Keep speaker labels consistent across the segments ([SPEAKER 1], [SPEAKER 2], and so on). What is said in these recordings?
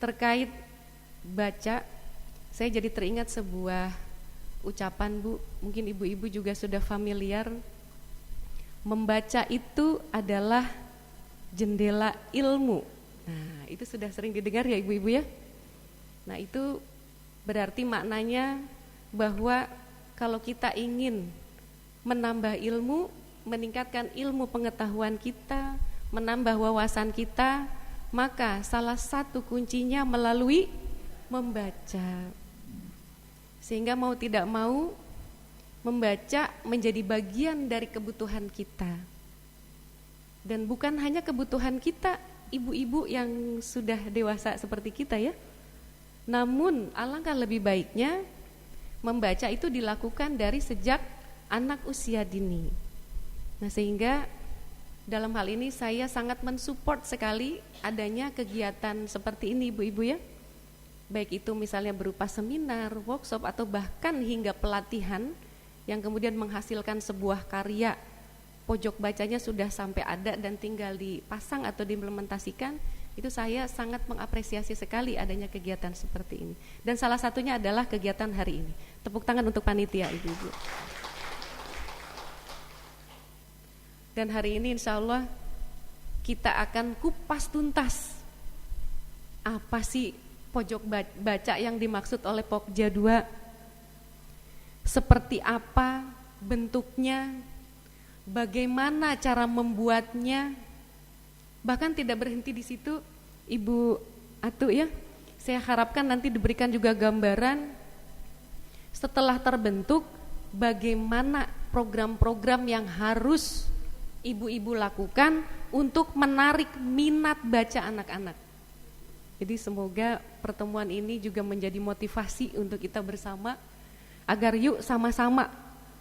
[SPEAKER 1] terkait baca, saya jadi teringat sebuah ucapan Bu, mungkin ibu-ibu juga sudah familiar. Membaca itu adalah jendela ilmu. Nah, itu sudah sering didengar ya ibu-ibu ya. Nah, itu berarti maknanya bahwa kalau kita ingin menambah ilmu, meningkatkan ilmu pengetahuan kita, menambah wawasan kita, maka salah satu kuncinya melalui membaca. Sehingga mau tidak mau membaca menjadi bagian dari kebutuhan kita. Dan bukan hanya kebutuhan kita, ibu-ibu yang sudah dewasa seperti kita ya. Namun alangkah lebih baiknya membaca itu dilakukan dari sejak anak usia dini. Nah, sehingga dalam hal ini saya sangat mensupport sekali adanya kegiatan seperti ini ibu-ibu ya. Baik itu misalnya berupa seminar, workshop, atau bahkan hingga pelatihan yang kemudian menghasilkan sebuah karya. Pojok bacanya sudah sampai ada dan tinggal dipasang atau diimplementasikan. Itu saya sangat mengapresiasi sekali adanya kegiatan seperti ini. Dan salah satunya adalah kegiatan hari ini. Tepuk tangan untuk panitia ibu-ibu. Dan hari ini insya Allah kita akan kupas tuntas apa sih pojok baca yang dimaksud oleh Pokja 2, seperti apa bentuknya, bagaimana cara membuatnya. Bahkan tidak berhenti di situ Ibu Atu ya. Saya harapkan nanti diberikan juga gambaran setelah terbentuk bagaimana program-program yang harus ibu-ibu lakukan untuk menarik minat baca anak-anak. Jadi semoga pertemuan ini juga menjadi motivasi untuk kita bersama agar yuk sama-sama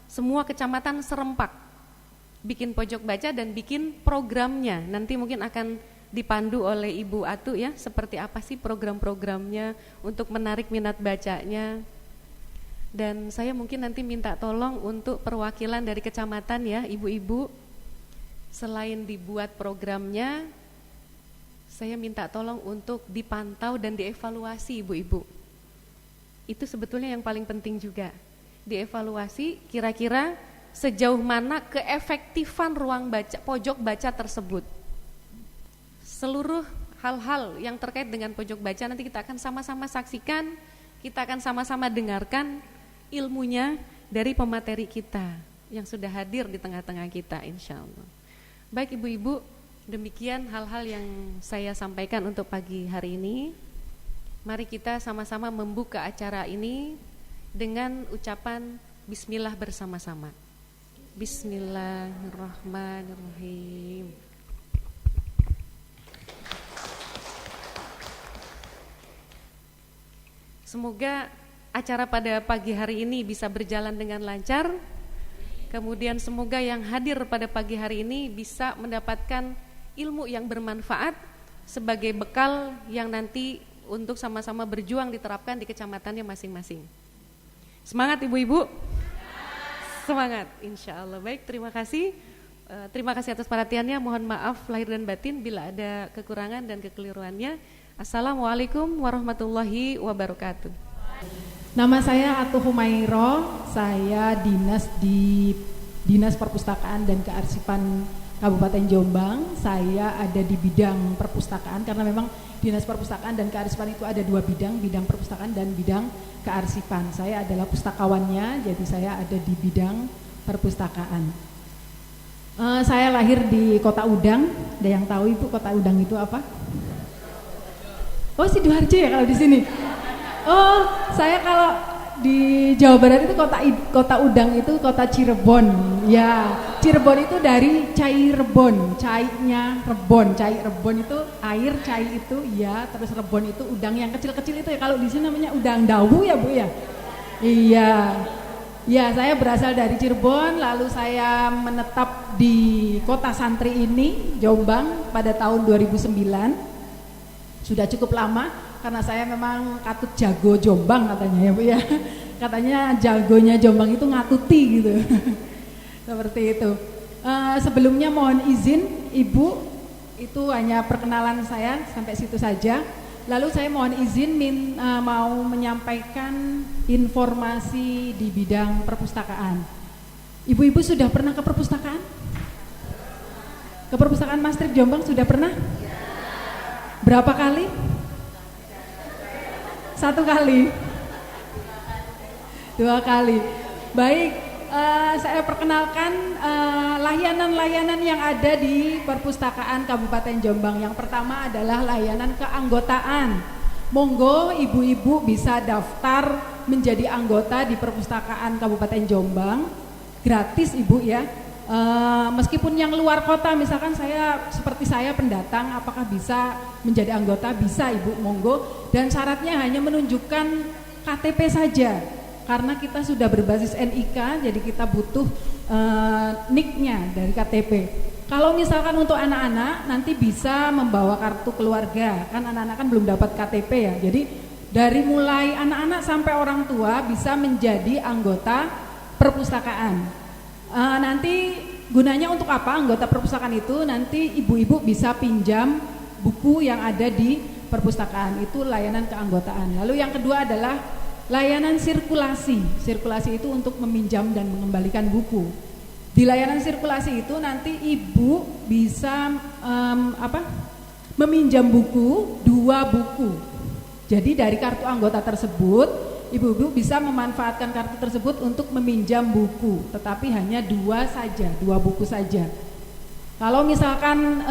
[SPEAKER 1] semua kecamatan serempak bikin pojok baca dan bikin programnya. Nanti mungkin akan dipandu oleh Ibu Atu ya, seperti apa sih program-programnya untuk menarik minat bacanya. Dan saya mungkin nanti minta tolong untuk perwakilan dari kecamatan ya, ibu-ibu. Selain dibuat programnya, saya minta tolong untuk dipantau dan dievaluasi ibu-ibu. Itu sebetulnya yang paling penting juga. Dievaluasi kira-kira sejauh mana keefektifan ruang baca, pojok baca tersebut. Seluruh hal-hal yang terkait dengan pojok baca nanti kita akan sama-sama saksikan, kita akan sama-sama dengarkan ilmunya dari pemateri kita yang sudah hadir di tengah-tengah kita insya Allah. Baik ibu-ibu, demikian hal-hal yang saya sampaikan untuk pagi hari ini. Mari kita sama-sama membuka acara ini dengan ucapan bismillah bersama-sama. Bismillahirrahmanirrahim. Semoga acara pada pagi hari ini bisa berjalan dengan lancar. Kemudian semoga yang hadir pada pagi hari ini bisa mendapatkan ilmu yang bermanfaat sebagai bekal yang nanti untuk sama-sama berjuang diterapkan di kecamatannya masing-masing. Semangat ibu-ibu. Semangat insya Allah. Baik, terima kasih. Terima kasih atas perhatiannya. Mohon maaf lahir dan batin bila ada kekurangan dan kekeliruannya. Assalamualaikum warahmatullahi wabarakatuh.
[SPEAKER 2] Nama saya Atu Humairo, saya dinas di Dinas Perpustakaan dan Kearsipan Kabupaten Jombang. Saya ada di bidang perpustakaan karena memang Dinas Perpustakaan dan Kearsipan itu ada dua bidang, bidang perpustakaan dan bidang kearsipan. Saya adalah pustakawannya, jadi saya ada di bidang perpustakaan. Saya lahir di Kota Udang. Ada yang tahu Ibu Kota Udang itu apa? Oh, Sidoarjo ya kalau di sini. Oh, saya kalau di Jawa Barat itu kota Udang itu kota Cirebon. Ya, Cirebon itu dari cai rebon, cainya rebon. Cai rebon itu air, cai itu ya, terus rebon itu udang yang kecil-kecil itu ya. Kalau di sini namanya udang dawu ya, Bu ya. Iya. Ya, saya berasal dari Cirebon, lalu saya menetap di kota santri ini, Jombang pada tahun 2009. Sudah cukup lama karena saya memang katut jago Jombang katanya ya Bu ya. Katanya jagonya Jombang itu ngatuti gitu. Seperti itu. Sebelumnya mohon izin Ibu, itu hanya perkenalan saya sampai situ saja. Lalu saya mohon izin mau menyampaikan informasi di bidang perpustakaan. Ibu-ibu sudah pernah ke perpustakaan? Ke perpustakaan Mastrip Jombang sudah pernah? Berapa kali? 1 kali? 2 kali. Baik, saya perkenalkan layanan-layanan yang ada di perpustakaan Kabupaten Jombang. Yang pertama adalah layanan keanggotaan. Monggo ibu-ibu bisa daftar menjadi anggota di perpustakaan Kabupaten Jombang, gratis ibu ya. Meskipun yang luar kota, misalkan seperti saya pendatang, apakah bisa menjadi anggota? Bisa ibu, monggo. Dan syaratnya hanya menunjukkan KTP saja. Karena kita sudah berbasis NIK, jadi kita butuh NIK-nya dari KTP. Kalau misalkan untuk anak-anak nanti bisa membawa kartu keluarga, kan anak-anak kan belum dapat KTP ya. Jadi dari mulai anak-anak sampai orang tua bisa menjadi anggota perpustakaan. Nanti gunanya untuk apa anggota perpustakaan itu? Nanti ibu-ibu bisa pinjam buku yang ada di perpustakaan, itu layanan keanggotaan. Lalu yang kedua adalah layanan sirkulasi. Sirkulasi itu untuk meminjam dan mengembalikan buku. Di layanan sirkulasi itu nanti ibu bisa meminjam buku, 2 buku. Jadi dari kartu anggota tersebut, ibu-ibu bisa memanfaatkan kartu tersebut untuk meminjam buku, tetapi hanya 2 saja, 2 buku saja. Kalau misalkan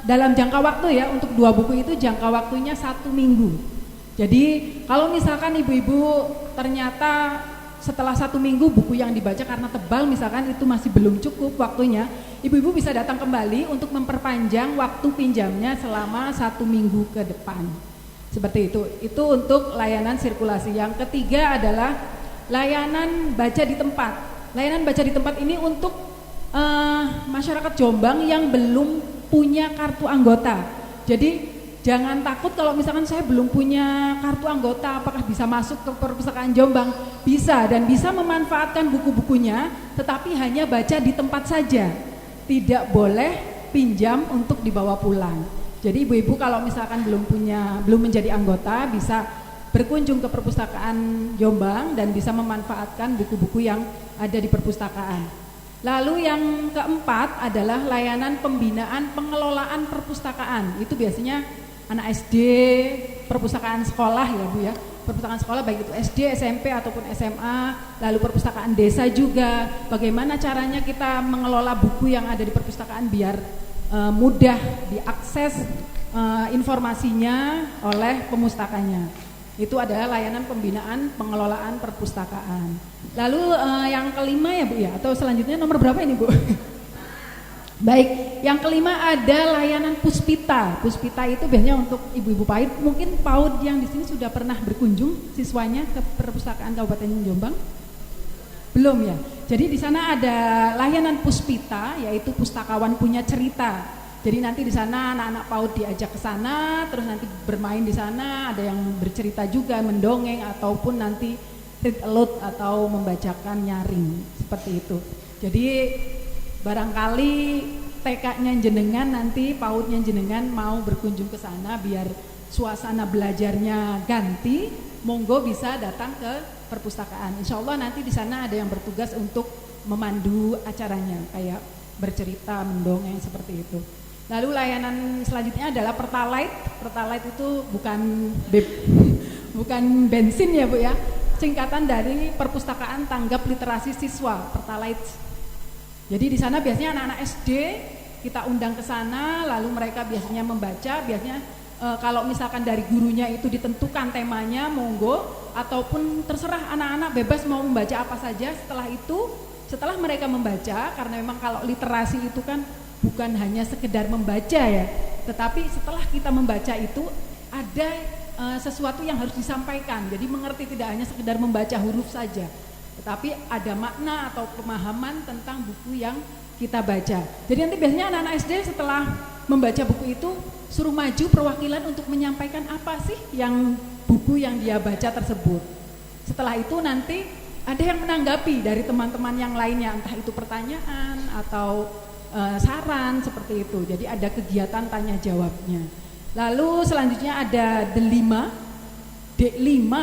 [SPEAKER 2] dalam jangka waktu ya, untuk 2 buku itu jangka waktunya 1 minggu. Jadi kalau misalkan ibu-ibu ternyata setelah 1 minggu buku yang dibaca karena tebal misalkan itu masih belum cukup waktunya, ibu-ibu bisa datang kembali untuk memperpanjang waktu pinjamnya selama 1 minggu ke depan. Seperti itu untuk layanan sirkulasi. Yang ketiga adalah layanan baca di tempat. Layanan baca di tempat ini untuk masyarakat Jombang yang belum punya kartu anggota. Jadi jangan takut kalau misalkan saya belum punya kartu anggota, apakah bisa masuk ke perpustakaan Jombang? Bisa, dan bisa memanfaatkan buku-bukunya, tetapi hanya baca di tempat saja. Tidak boleh pinjam untuk dibawa pulang. Jadi ibu-ibu kalau misalkan belum menjadi anggota, bisa berkunjung ke perpustakaan Jombang dan bisa memanfaatkan buku-buku yang ada di perpustakaan. Lalu yang keempat adalah layanan pembinaan pengelolaan perpustakaan. Itu biasanya anak SD, perpustakaan sekolah ya Bu ya, perpustakaan sekolah baik itu SD, SMP ataupun SMA, lalu perpustakaan desa juga. Bagaimana caranya kita mengelola buku yang ada di perpustakaan biar mudah diakses informasinya oleh pemustakanya. Itu adalah layanan pembinaan pengelolaan perpustakaan. Lalu yang kelima ya Bu ya, atau selanjutnya nomor berapa ini Bu? Baik, yang kelima ada layanan puspita. Puspita itu biasanya untuk ibu-ibu PAUD. Mungkin PAUD yang di sini sudah pernah berkunjung siswanya ke perpustakaan Kabupaten Jombang? Belum ya. Jadi di sana ada layanan puspita, yaitu pustakawan punya cerita. Jadi nanti di sana anak-anak PAUD diajak ke sana, terus nanti bermain di sana, ada yang bercerita juga, mendongeng ataupun nanti read aloud atau membacakan nyaring seperti itu. Jadi barangkali TK-nya jenengan nanti PAUD-nya jenengan mau berkunjung ke sana biar suasana belajarnya ganti, monggo bisa datang ke perpustakaan. Insya Allah nanti di sana ada yang bertugas untuk memandu acaranya, kayak bercerita, mendongeng seperti itu. Lalu layanan selanjutnya adalah Pertalite. Pertalite itu bukan bensin ya Bu ya, singkatan dari Perpustakaan Tanggap Literasi Siswa, Pertalite. Jadi di sana biasanya anak-anak SD kita undang ke sana, lalu mereka biasanya membaca, biasanya kalau misalkan dari gurunya itu ditentukan temanya, monggo, ataupun terserah anak-anak bebas mau membaca apa saja. Setelah mereka membaca, karena memang kalau literasi itu kan bukan hanya sekedar membaca ya, tetapi setelah kita membaca itu ada sesuatu yang harus disampaikan. Jadi mengerti tidak hanya sekedar membaca huruf saja, tetapi ada makna atau pemahaman tentang buku yang kita baca. Jadi nanti biasanya anak-anak SD setelah membaca buku itu suruh maju perwakilan untuk menyampaikan apa sih yang buku yang dia baca tersebut. Setelah itu nanti ada yang menanggapi dari teman-teman yang lainnya, entah itu pertanyaan atau saran seperti itu. Jadi ada kegiatan tanya jawabnya. Lalu selanjutnya ada D5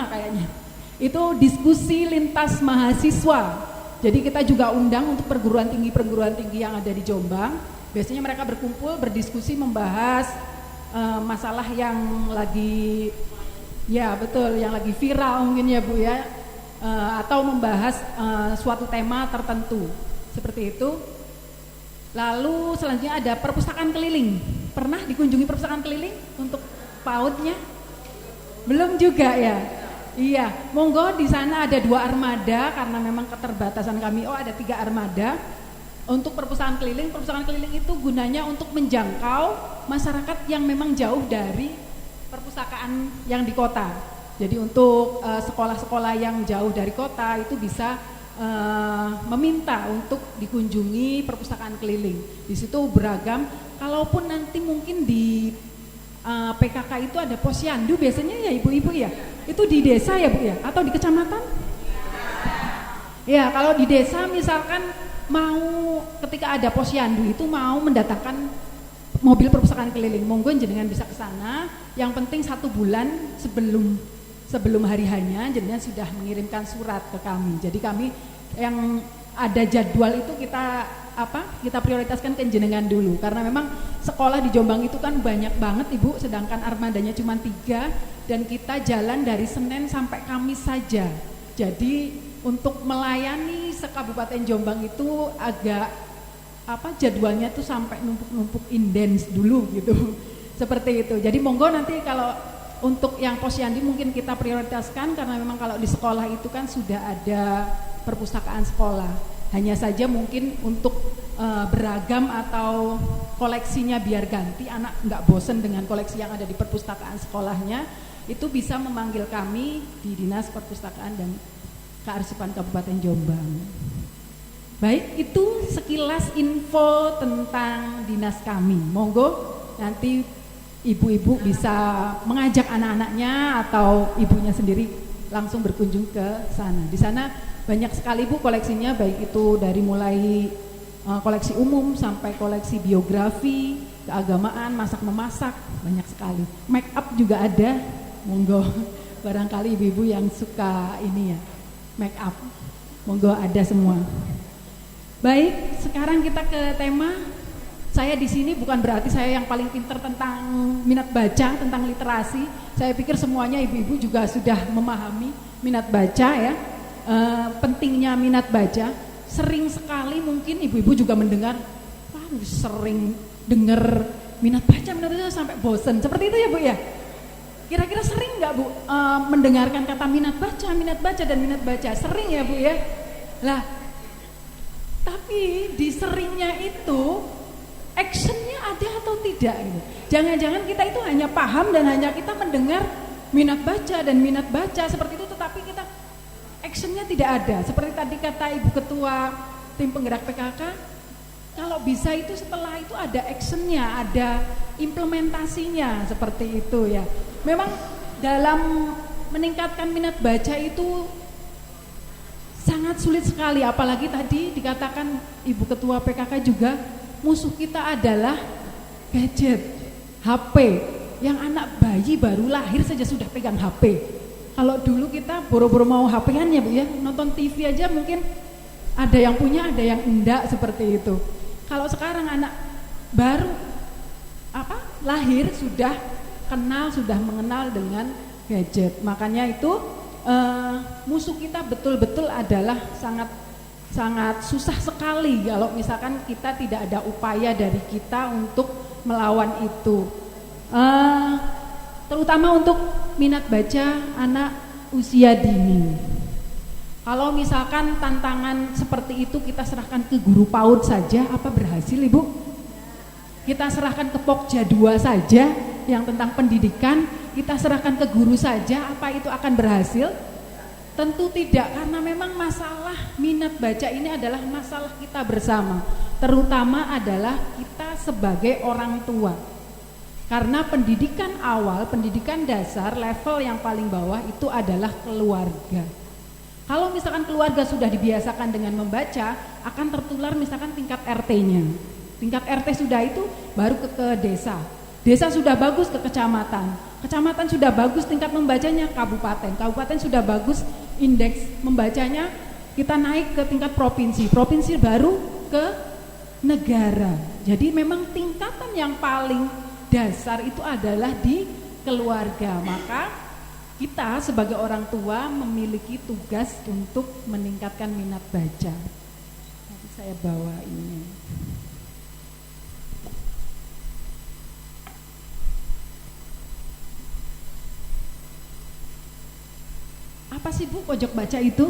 [SPEAKER 2] kayaknya. Itu diskusi lintas mahasiswa. Jadi kita juga undang untuk perguruan tinggi yang ada di Jombang. Biasanya mereka berkumpul, berdiskusi, membahas masalah yang lagi, ya betul, yang lagi viral mungkin ya Bu ya, atau membahas suatu tema tertentu, seperti itu. Lalu selanjutnya ada perpustakaan keliling. Pernah dikunjungi perpustakaan keliling untuk PAUD-nya? Belum juga ya? Iya, monggo di sana ada 2 armada karena memang keterbatasan kami. Oh, ada 3 armada untuk perpustakaan keliling. Perpustakaan keliling itu gunanya untuk menjangkau masyarakat yang memang jauh dari perpustakaan yang di kota. Jadi untuk sekolah-sekolah yang jauh dari kota itu bisa meminta untuk dikunjungi perpustakaan keliling. Di situ beragam. Kalaupun nanti mungkin di PKK itu ada posyandu biasanya ya ibu-ibu ya. Itu di desa ya Bu ya? Atau di kecamatan? Ya, kalau di desa misalkan mau ketika ada posyandu itu mau mendatangkan mobil perpustakaan keliling, monggo jenengan bisa ke sana. Yang penting 1 bulan sebelum hari hanya jenengan sudah mengirimkan surat ke kami. Jadi kami yang ada jadwal itu kita prioritaskan ke jenengan dulu karena memang sekolah di Jombang itu kan banyak banget Ibu, sedangkan armadanya cuma 3 dan kita jalan dari Senin sampai Kamis saja. Jadi untuk melayani sekabupaten Jombang itu agak jadwalnya tuh sampai numpuk-numpuk indens dulu gitu. Seperti itu. Jadi monggo nanti kalau untuk yang posyandu mungkin kita prioritaskan karena memang kalau di sekolah itu kan sudah ada perpustakaan sekolah. Hanya saja mungkin untuk beragam atau koleksinya biar ganti, anak nggak bosen dengan koleksi yang ada di perpustakaan sekolahnya, itu bisa memanggil kami di Dinas Perpustakaan dan Kearsipan Kabupaten Jombang. Baik, itu sekilas info tentang dinas kami. Monggo nanti ibu-ibu bisa mengajak anak-anaknya atau ibunya sendiri langsung berkunjung ke sana. Di sana banyak sekali Bu koleksinya, baik itu dari mulai koleksi umum sampai koleksi biografi, keagamaan, masak-memasak, banyak sekali. Make up juga ada, monggo. Barangkali ibu-ibu yang suka ini ya, make up, monggo ada semua. Baik, sekarang kita ke tema. Saya di sini bukan berarti saya yang paling pinter tentang minat baca, tentang literasi. Saya pikir semuanya ibu-ibu juga sudah memahami minat baca ya. Pentingnya minat baca. Sering sekali mungkin ibu-ibu juga mendengar, sering dengar minat baca sampai bosen. Seperti itu ya Bu ya. Kira-kira sering nggak Bu mendengarkan kata minat baca dan minat baca? Sering ya Bu ya. Lah, tapi di seringnya itu actionnya ada atau tidak gitu. Jangan-jangan kita itu hanya paham dan hanya kita mendengar minat baca seperti itu, tetapi kita actionnya tidak ada. Seperti tadi kata Ibu Ketua Tim Penggerak PKK, kalau bisa itu setelah itu ada actionnya, ada implementasinya, seperti itu ya. Memang dalam meningkatkan minat baca itu sangat sulit sekali, apalagi tadi dikatakan Ibu Ketua PKK juga, musuh kita adalah gadget, HP, yang anak bayi baru lahir saja sudah pegang HP. Kalau dulu kita boro-boro mau HP-an ya Bu ya, nonton TV aja mungkin ada yang punya, ada yang enggak, seperti itu. Kalau sekarang anak baru lahir sudah kenal, sudah mengenal dengan gadget. Makanya itu musuh kita betul-betul adalah sangat susah sekali kalau misalkan kita tidak ada upaya dari kita untuk melawan itu. Terutama untuk minat baca anak usia dini. Kalau misalkan tantangan seperti itu kita serahkan ke guru PAUD saja, apa berhasil Ibu? Kita serahkan ke Pokja 2 saja yang tentang pendidikan, kita serahkan ke guru saja, apa itu akan berhasil? Tentu tidak, karena memang masalah minat baca ini adalah masalah kita bersama, terutama adalah kita sebagai orang tua. Karena pendidikan awal, pendidikan dasar, level yang paling bawah itu adalah keluarga. Kalau misalkan keluarga sudah dibiasakan dengan membaca, akan tertular misalkan tingkat RT-nya. Tingkat RT sudah itu baru ke desa. Desa sudah bagus ke kecamatan, kecamatan sudah bagus tingkat membacanya kabupaten, kabupaten sudah bagus indeks membacanya, kita naik ke tingkat provinsi, provinsi baru ke negara. Jadi memang tingkatan yang paling dasar itu adalah di keluarga. Maka kita sebagai orang tua memiliki tugas untuk meningkatkan minat baca. Nanti saya bawa ini. Apa sih Bu pojok baca itu?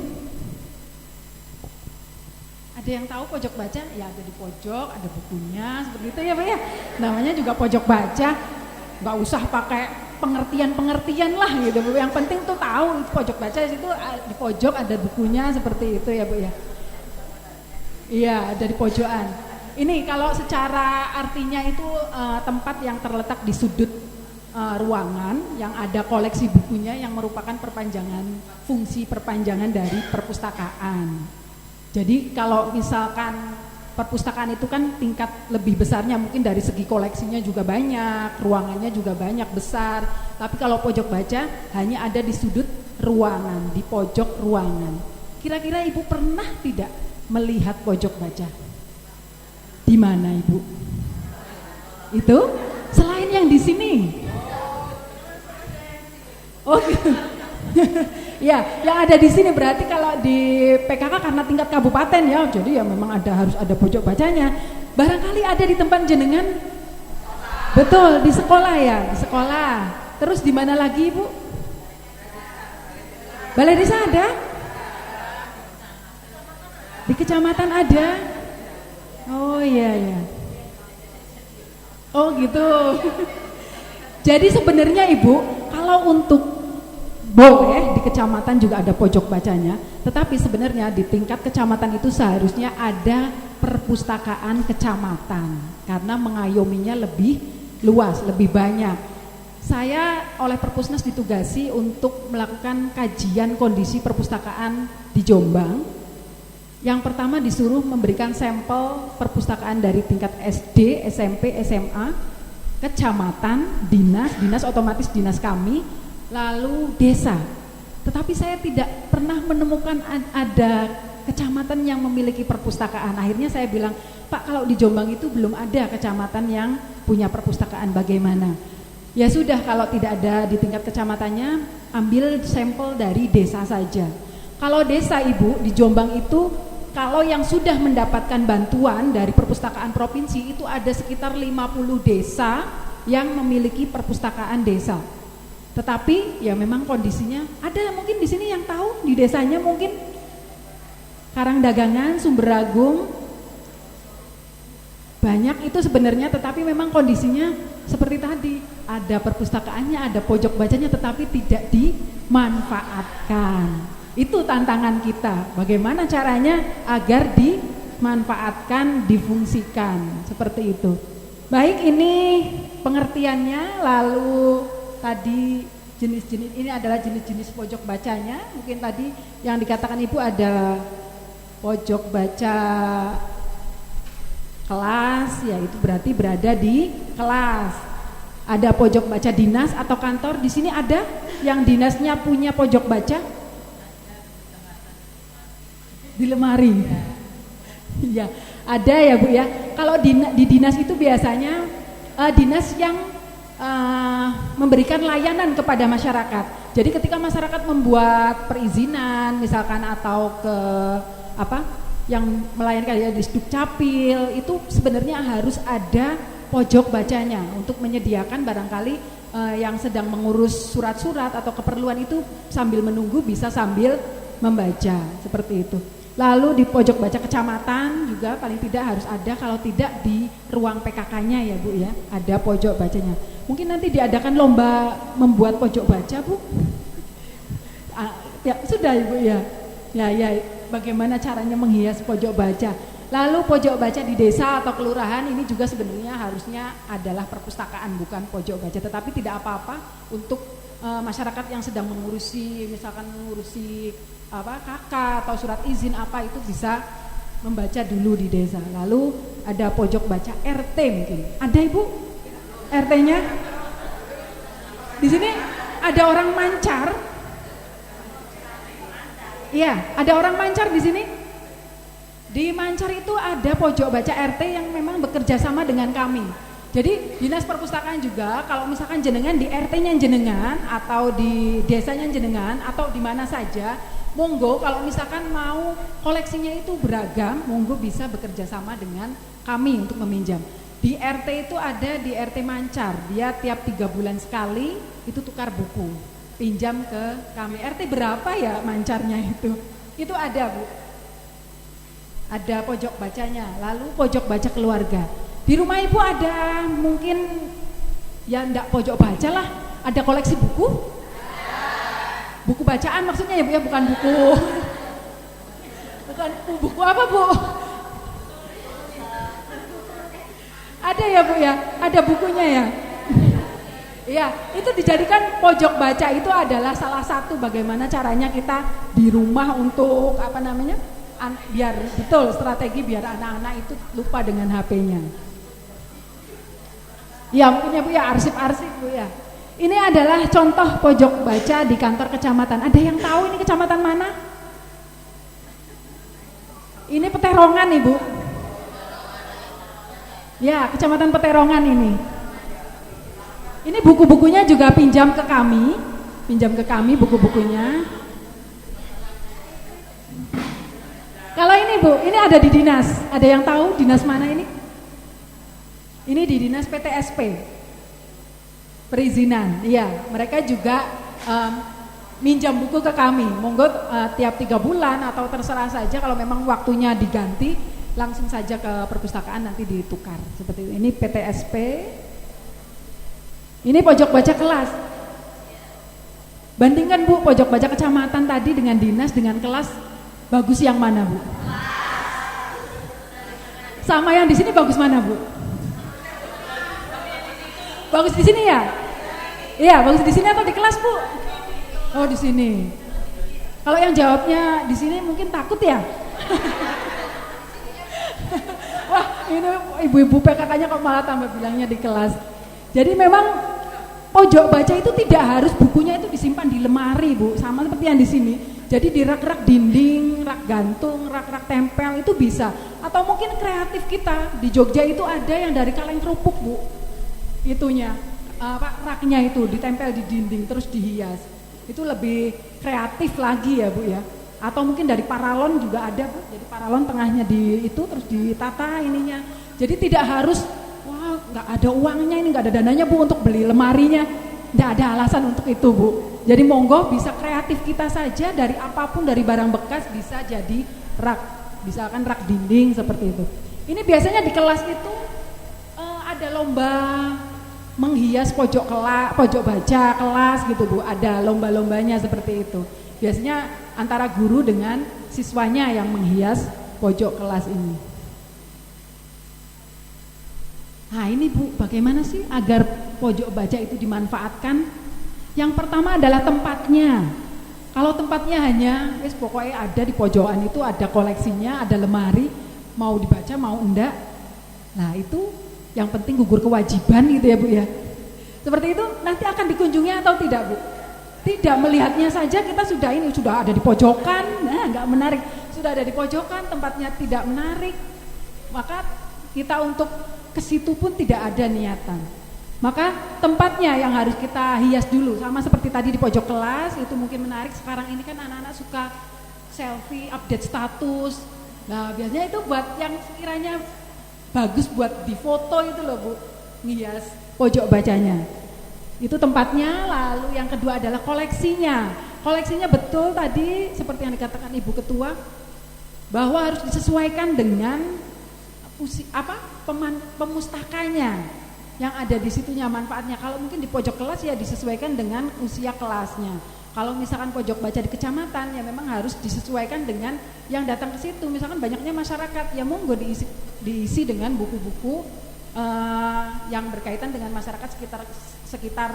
[SPEAKER 2] Ada yang tahu pojok baca? Ya ada di pojok, ada bukunya, seperti itu ya Pak ya. Namanya juga pojok baca, nggak usah pakai pengertian-pengertian lah gitu Bu. Yang penting tuh tahu pojok baca itu di pojok ada bukunya seperti itu ya Bu ya. Iya ada di pojokan. Ini kalau secara artinya itu tempat yang terletak di sudut ruangan yang ada koleksi bukunya yang merupakan fungsi perpanjangan dari perpustakaan. Jadi kalau misalkan perpustakaan itu kan tingkat lebih besarnya mungkin dari segi koleksinya juga banyak, ruangannya juga banyak besar. Tapi kalau pojok baca hanya ada di sudut ruangan, di pojok ruangan. Kira-kira Ibu pernah tidak melihat pojok baca? Di mana Ibu? Itu selain yang di sini. Oh gitu. Ya, yang ada di sini berarti kalau di PKK karena tingkat kabupaten ya, jadi ya memang harus ada pojok bacanya. Barangkali ada di tempat jenengan? Betul, di sekolah ya, di sekolah. Terus di mana lagi Ibu? Balai desa ada? Di kecamatan ada? Oh iya ya. Oh gitu. Jadi sebenarnya Ibu, kalau untuk boleh di kecamatan juga ada pojok bacanya, tetapi sebenarnya di tingkat kecamatan itu seharusnya ada perpustakaan kecamatan karena mengayominya lebih luas, lebih banyak. Saya oleh Perpusnas ditugasi untuk melakukan kajian kondisi perpustakaan di Jombang. Yang pertama disuruh memberikan sampel perpustakaan dari tingkat SD, SMP, SMA, kecamatan, dinas otomatis dinas kami, lalu desa. Tetapi saya tidak pernah menemukan ada kecamatan yang memiliki perpustakaan. Akhirnya saya bilang, Pak kalau di Jombang itu belum ada kecamatan yang punya perpustakaan, bagaimana? Ya sudah, kalau tidak ada di tingkat kecamatannya, ambil sampel dari desa saja. Kalau desa Ibu di Jombang itu, kalau yang sudah mendapatkan bantuan dari perpustakaan provinsi itu ada sekitar 50 desa yang memiliki perpustakaan desa. Tetapi ya memang kondisinya ada mungkin di sini yang tahu di desanya mungkin Karangdagangan, Sumberagung banyak itu sebenarnya, tetapi memang kondisinya seperti tadi, ada perpustakaannya, ada pojok bacanya tetapi tidak dimanfaatkan. Itu tantangan kita, bagaimana caranya agar dimanfaatkan, difungsikan, seperti itu. Baik, ini pengertiannya. Lalu tadi jenis-jenis, ini adalah jenis-jenis pojok bacanya. Mungkin tadi yang dikatakan Ibu ada pojok baca kelas, ya itu berarti berada di kelas. Ada pojok baca dinas atau kantor. Di sini ada yang dinasnya punya pojok baca di lemari. Ya, ada ya Bu ya. Kalau di dinas itu biasanya dinas yang memberikan layanan kepada masyarakat. Jadi ketika masyarakat membuat perizinan misalkan atau ke yang melayani kayak di Dukcapil, itu sebenarnya harus ada pojok bacanya untuk menyediakan barangkali yang sedang mengurus surat-surat atau keperluan itu sambil menunggu bisa sambil membaca, seperti itu. Lalu di pojok baca kecamatan juga paling tidak harus ada, kalau tidak di ruang PKK-nya ya Bu ya, ada pojok bacanya. Mungkin nanti diadakan lomba membuat pojok baca Bu. Ya sudah Ibu ya. Ya, bagaimana caranya menghias pojok baca. Lalu pojok baca di desa atau kelurahan ini juga sebenarnya harusnya adalah perpustakaan, bukan pojok baca. Tetapi tidak apa-apa untuk masyarakat yang sedang mengurusi, misalkan mengurusi KK atau surat izin apa, itu bisa membaca dulu di desa. Lalu ada pojok baca RT mungkin. Ada Ibu? RT-nya? Di sini ada orang mancar. Iya, ada orang mancar di sini. Di Mancar itu ada pojok baca RT yang memang bekerja sama dengan kami. Jadi dinas perpustakaan juga kalau misalkan jenengan di RT-nya jenengan atau di desanya jenengan atau di mana saja, monggo kalau misalkan mau koleksinya itu beragam, monggo bisa bekerja sama dengan kami untuk meminjam. Di RT itu ada di RT Mancar, dia tiap 3 bulan sekali itu tukar buku, pinjam ke kami. RT berapa ya Mancarnya itu? Itu ada Bu. Ada pojok bacanya, lalu pojok baca keluarga. Di rumah ibu ada mungkin ya enggak pojok baca lah, ada koleksi buku? Buku bacaan maksudnya ya Bu ya, bukan buku. Bukan buku apa Bu? Ada ya Bu ya, ada bukunya ya. Iya, itu dijadikan pojok baca itu adalah salah satu bagaimana caranya kita di rumah untuk apa namanya? Biar betul strategi biar anak-anak itu lupa dengan HP-nya. Ya mungkin ya Bu ya, arsip-arsip Bu ya. Ini adalah contoh pojok baca di kantor kecamatan. Ada yang tahu ini kecamatan mana? Ini Peterongan Ibu. Ya, kecamatan Peterongan ini. Ini buku-bukunya juga pinjam ke kami buku-bukunya. Kalau ini Bu, ini ada di dinas. Ada yang tahu dinas mana ini? Ini di dinas PTSP. Perizinan. Iya, mereka juga minjam buku ke kami. Monggo tiap 3 bulan atau terserah saja kalau memang waktunya diganti, langsung saja ke perpustakaan nanti ditukar. Seperti itu. Ini PTSP. Ini pojok baca kelas. Bandingkan Bu, pojok baca kecamatan tadi dengan dinas dengan kelas, bagus yang mana Bu? Sama yang di sini bagus mana Bu? Bagus di sini ya? Iya, bagus di sini atau di kelas Bu? Oh di sini. Kalau yang jawabnya di sini mungkin takut ya? Wah ini ibu-ibu PKK-nya kok malah tambah bilangnya di kelas. Jadi memang pojok baca itu tidak harus bukunya itu disimpan di lemari Bu, sama seperti yang di sini. Jadi di rak-rak dinding, rak gantung, rak-rak tempel itu bisa. Atau mungkin kreatif kita di Jogja itu ada yang dari kaleng kerupuk Bu, itunya raknya itu ditempel di dinding terus dihias. Itu lebih kreatif lagi ya Bu ya. Atau mungkin dari paralon juga ada Bu. Jadi paralon tengahnya di itu terus ditata ininya. Jadi tidak harus wah nggak ada uangnya ini, nggak ada dananya Bu untuk beli lemarinya. Nggak ada alasan untuk itu Bu. Jadi monggo bisa kreatif kita saja dari apapun, dari barang bekas bisa jadi rak, misalkan rak dinding seperti itu. Ini biasanya di kelas itu ada lomba menghias pojok baca kelas gitu Bu. Ada lomba-lombanya seperti itu. Biasanya antara guru dengan siswanya yang menghias pojok kelas ini. Nah ini Bu, bagaimana sih agar pojok baca itu dimanfaatkan? Yang pertama adalah tempatnya. Kalau tempatnya hanya pokoknya ada di pojokan itu, ada koleksinya, ada lemari, mau dibaca mau enggak. Nah itu yang penting gugur kewajiban gitu ya Bu ya. Seperti itu nanti akan dikunjungi atau tidak Bu? Tidak, melihatnya saja kita sudah ada di pojokan, nah enggak menarik. Sudah ada di pojokan, tempatnya tidak menarik. Maka kita untuk ke situ pun tidak ada niatan. Maka tempatnya yang harus kita hias dulu, sama seperti tadi di pojok kelas itu mungkin menarik. Sekarang ini kan anak-anak suka selfie, update status. Nah biasanya itu buat yang sekiranya bagus buat difoto itu loh Bu, ngias pojok bacanya. Itu tempatnya. Lalu yang kedua adalah koleksinya. Koleksinya betul tadi seperti yang dikatakan Ibu Ketua, bahwa harus disesuaikan dengan pemustakanya yang ada di situnya, manfaatnya. Kalau mungkin di pojok kelas ya disesuaikan dengan usia kelasnya. Kalau misalkan pojok baca di kecamatan ya memang harus disesuaikan dengan yang datang ke situ. Misalkan banyaknya masyarakat ya monggo diisi dengan buku-buku yang berkaitan dengan masyarakat sekitar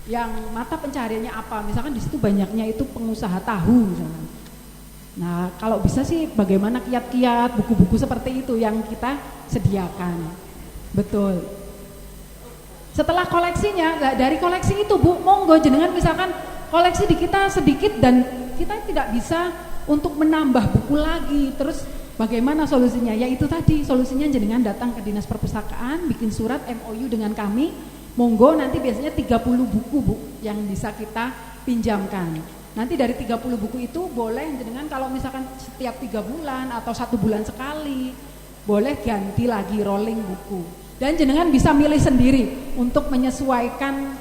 [SPEAKER 2] yang mata pencahariannya apa. Misalkan di situ banyaknya itu pengusaha tahu misalkan. Nah kalau bisa sih bagaimana kiat-kiat buku-buku seperti itu yang kita sediakan. Betul. Setelah koleksinya, dari koleksi itu Bu, monggo jenengan misalkan koleksi di kita sedikit dan kita tidak bisa untuk menambah buku lagi, terus bagaimana solusinya? Yaitu tadi solusinya jenengan datang ke Dinas Perpustakaan, bikin surat MOU dengan kami, monggo nanti biasanya 30 buku Bu yang bisa kita pinjamkan. Nanti dari 30 buku itu boleh jenengan kalau misalkan setiap 3 bulan atau 1 bulan sekali, boleh ganti lagi rolling buku. Dan jenengan bisa milih sendiri untuk menyesuaikan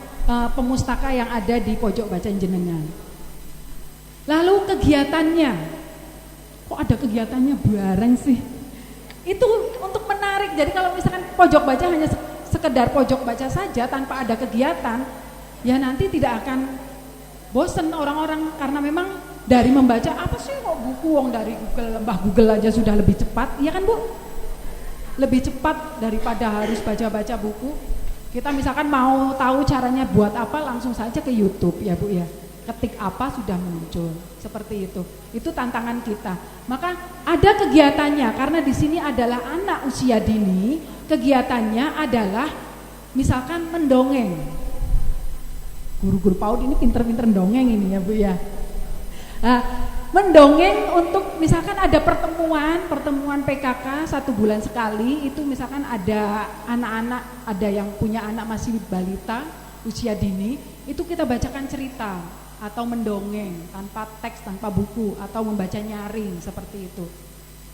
[SPEAKER 2] pemustaka yang ada di pojok bacaan jenengan. Lalu kegiatannya, kok ada kegiatannya bareng sih? Itu untuk menarik. Jadi kalau misalkan pojok baca hanya sekedar pojok baca saja tanpa ada kegiatan, ya nanti tidak akan bosen orang-orang, karena memang dari membaca apa sih kok buku wong dari Google, lembah Google aja sudah lebih cepat, iya kan Bu? Lebih cepat daripada harus baca-baca buku. Kita misalkan mau tahu caranya buat apa, langsung saja ke YouTube ya Bu ya. Ketik apa sudah muncul, seperti itu. Itu tantangan kita. Maka ada kegiatannya, karena di sini adalah anak usia dini. Kegiatannya adalah misalkan mendongeng. Guru-guru PAUD ini pinter-pinter dongeng ini ya Bu ya. Nah, mendongeng untuk misalkan ada pertemuan PKK 1 bulan sekali, itu misalkan ada anak-anak, ada yang punya anak masih balita usia dini, itu kita bacakan cerita atau mendongeng tanpa teks, tanpa buku, atau membaca nyaring seperti itu.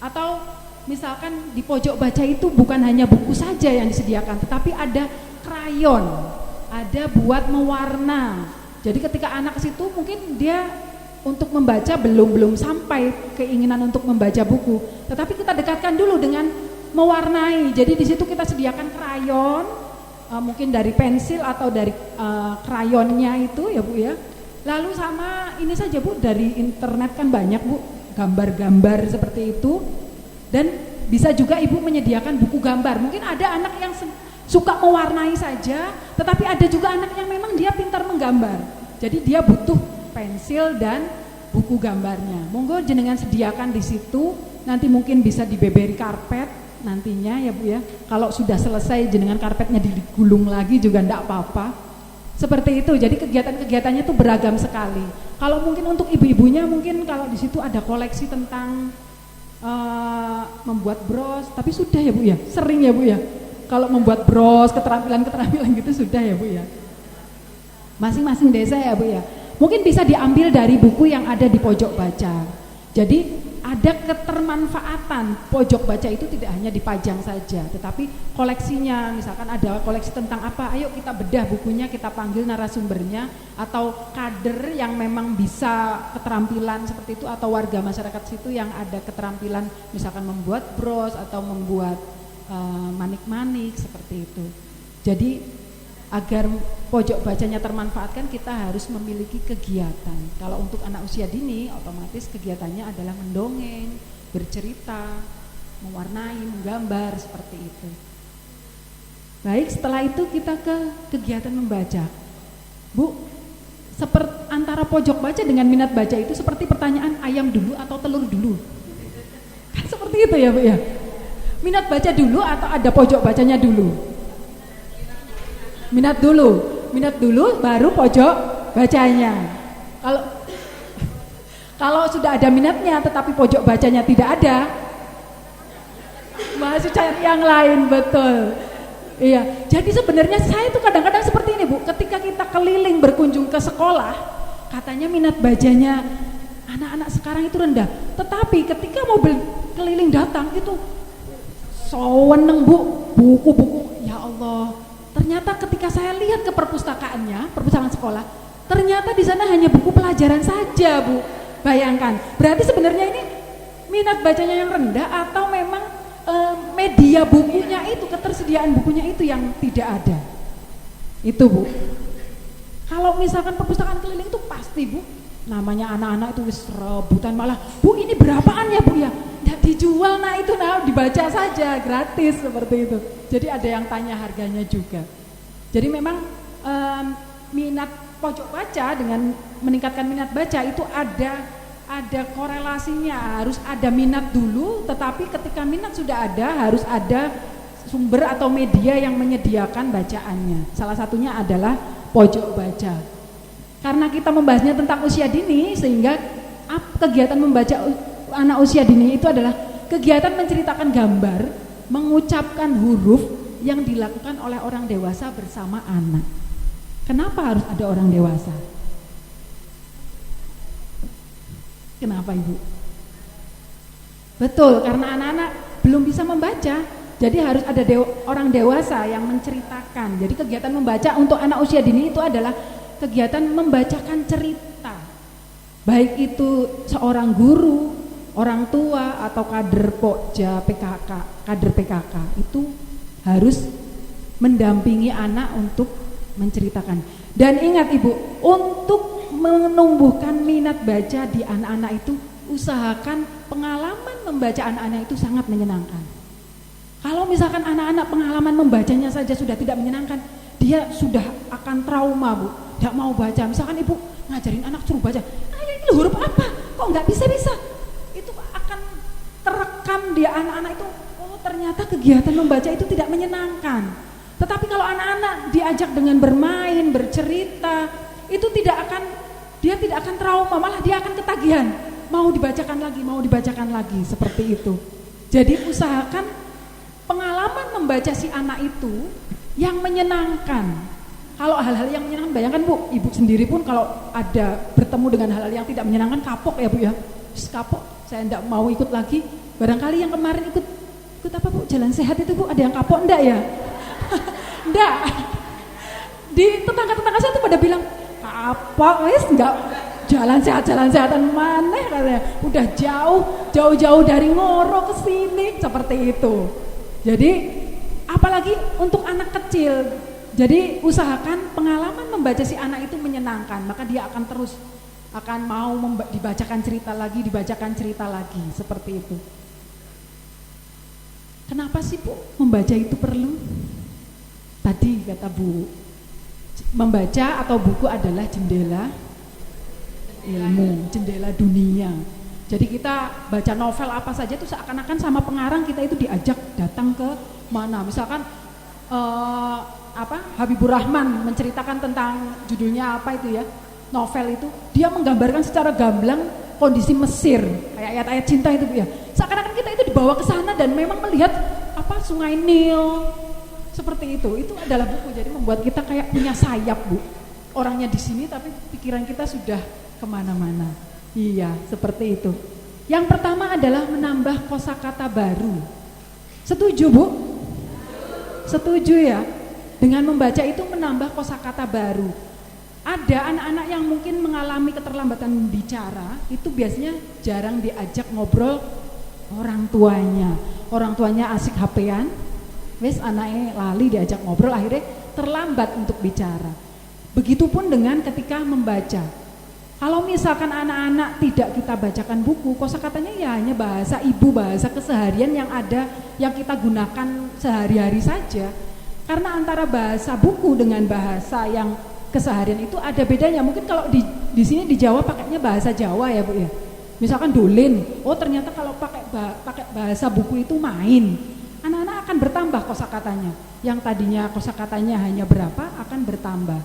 [SPEAKER 2] Atau misalkan di pojok baca itu bukan hanya buku saja yang disediakan, tetapi ada krayon, ada buat mewarna. Jadi ketika anak ke situ mungkin dia untuk membaca belum sampai keinginan untuk membaca buku, tetapi kita dekatkan dulu dengan mewarnai. Jadi di situ kita sediakan krayon, mungkin dari pensil atau dari krayonnya itu ya Bu ya. Lalu sama ini saja Bu, dari internet kan banyak Bu gambar-gambar seperti itu, dan bisa juga Ibu menyediakan buku gambar. Mungkin ada anak yang suka mewarnai saja, tetapi ada juga anak yang memang dia pintar menggambar. Jadi dia butuh pensil dan buku gambarnya. Monggo jenengan sediakan di situ, nanti mungkin bisa dibeberi karpet nantinya ya Bu ya. Kalau sudah selesai jenengan karpetnya digulung lagi juga enggak apa-apa. Seperti itu. Jadi kegiatan-kegiatannya itu beragam sekali. Kalau mungkin untuk ibu-ibunya, mungkin kalau di situ ada koleksi tentang membuat bros, tapi sudah ya Bu ya, sering ya Bu ya. Kalau membuat bros, keterampilan gitu sudah ya Bu ya. Masing-masing desa ya Bu ya. Mungkin bisa diambil dari buku yang ada di pojok baca. Jadi ada ketermanfaatan. Pojok baca itu tidak hanya dipajang saja, tetapi koleksinya, misalkan ada koleksi tentang apa, ayo kita bedah bukunya, kita panggil narasumbernya, atau kader yang memang bisa keterampilan seperti itu, atau warga masyarakat situ yang ada keterampilan misalkan membuat bros atau membuat manik-manik seperti itu. Jadi agar pojok bacanya termanfaatkan, kita harus memiliki kegiatan. Kalau untuk anak usia dini, otomatis kegiatannya adalah mendongeng, bercerita, mewarnai, menggambar, seperti itu. Baik, setelah itu kita ke kegiatan membaca. Bu, antara pojok baca dengan minat baca itu seperti pertanyaan ayam dulu atau telur dulu. Kan seperti itu ya Bu ya. Minat baca dulu atau ada pojok bacanya dulu? Minat dulu baru pojok bacanya. Kalau sudah ada minatnya tetapi pojok bacanya tidak ada, masih cari yang lain, betul. Iya. Jadi sebenarnya saya tuh kadang-kadang seperti ini Bu, ketika kita keliling berkunjung ke sekolah, katanya minat bacanya anak-anak sekarang itu rendah. Tetapi ketika mobil keliling datang itu seweneng Bu, buku-buku, ya Allah. Ternyata ketika saya lihat ke perpustakaannya, perpustakaan sekolah, ternyata di sana hanya buku pelajaran saja Bu. Bayangkan, berarti sebenarnya ini minat bacanya yang rendah atau memang media bukunya itu, ketersediaan bukunya itu yang tidak ada. Itu Bu. Kalau misalkan perpustakaan keliling itu pasti Bu, namanya anak-anak itu wis rebutan, malah Bu ini berapaan ya Bu ya? Nggak dijual, nah itu dibaca saja gratis seperti itu. Jadi ada yang tanya harganya juga. Jadi memang minat pojok baca dengan meningkatkan minat baca itu ada korelasinya. Harus ada minat dulu, tetapi ketika minat sudah ada harus ada sumber atau media yang menyediakan bacaannya. Salah satunya adalah pojok baca. Karena kita membahasnya tentang usia dini, sehingga kegiatan membaca anak usia dini itu adalah kegiatan menceritakan gambar, mengucapkan huruf yang dilakukan oleh orang dewasa bersama anak. Kenapa harus ada orang dewasa? Kenapa Ibu? Betul, karena anak-anak belum bisa membaca, jadi harus ada orang dewasa yang menceritakan. Jadi kegiatan membaca untuk anak usia dini itu adalah kegiatan membacakan cerita, baik itu seorang guru, orang tua, atau kader Pokja, PKK, kader PKK itu harus mendampingi anak untuk menceritakan. Dan ingat Ibu, untuk menumbuhkan minat baca di anak-anak itu, usahakan pengalaman membaca anak-anak itu sangat menyenangkan. Kalau misalkan anak-anak pengalaman membacanya saja sudah tidak menyenangkan, dia sudah akan trauma Bu, tidak mau baca. Misalkan Ibu ngajarin anak suruh baca, ayo ini huruf apa? Kok nggak bisa-bisa? Itu akan terekam di anak-anak itu, oh ternyata kegiatan membaca itu tidak menyenangkan. Tetapi kalau anak-anak diajak dengan bermain, bercerita, itu dia tidak akan trauma, malah dia akan ketagihan, mau dibacakan lagi, seperti itu. Jadi usahakan pengalaman membaca si anak itu yang menyenangkan. Kalau hal-hal yang menyenangkan, bayangkan Bu, Ibu sendiri pun kalau ada bertemu dengan hal-hal yang tidak menyenangkan, kapok ya Bu ya. Kapok, saya enggak mau ikut lagi. Barangkali yang kemarin ikut apa Bu, jalan sehat itu Bu, ada yang kapok enggak ya? Enggak. Di tetangga-tetangga saya tuh pada bilang, kapok wis enggak jalan sehatan maneh katanya. Udah jauh-jauh dari Ngoro ke sini, seperti itu. Jadi apalagi untuk anak kecil. Jadi usahakan pengalaman membaca si anak itu menyenangkan, maka dia akan terus mau dibacakan cerita lagi, seperti itu. Kenapa sih Bu membaca itu perlu? Tadi kata Bu, membaca atau buku adalah jendela ilmu, jendela dunia. Jadi kita baca novel apa saja itu seakan-akan sama pengarang kita itu diajak datang ke mana. Misalkan Habibur Rahman menceritakan tentang judulnya apa itu ya, novel itu, dia menggambarkan secara gamblang kondisi Mesir, kayak ayat-ayat cinta itu Bu ya. Seakan-akan kita itu dibawa ke sana dan memang melihat Sungai Nil, seperti itu. Itu adalah buku, jadi membuat kita kayak punya sayap Bu. Orangnya di sini tapi pikiran kita sudah kemana-mana. Iya, seperti itu. Yang pertama adalah menambah kosakata baru. Setuju Bu? Setuju ya? Dengan membaca itu menambah kosakata baru. Ada anak-anak yang mungkin mengalami keterlambatan bicara, itu biasanya jarang diajak ngobrol orang tuanya. Orang tuanya asik HP-an, wes anaknya lali diajak ngobrol, akhirnya terlambat untuk bicara. Begitupun dengan ketika membaca. Kalau misalkan anak-anak tidak kita bacakan buku, kosakatanya ya hanya bahasa ibu, bahasa keseharian yang ada, yang kita gunakan sehari-hari saja. Karena antara bahasa buku dengan bahasa yang keseharian itu ada bedanya. Mungkin kalau di sini di Jawa pakainya bahasa Jawa ya Bu ya. Misalkan dolin, oh ternyata kalau pakai bahasa buku itu main. Anak-anak akan bertambah kosakatanya. Yang tadinya kosakatanya hanya berapa akan bertambah.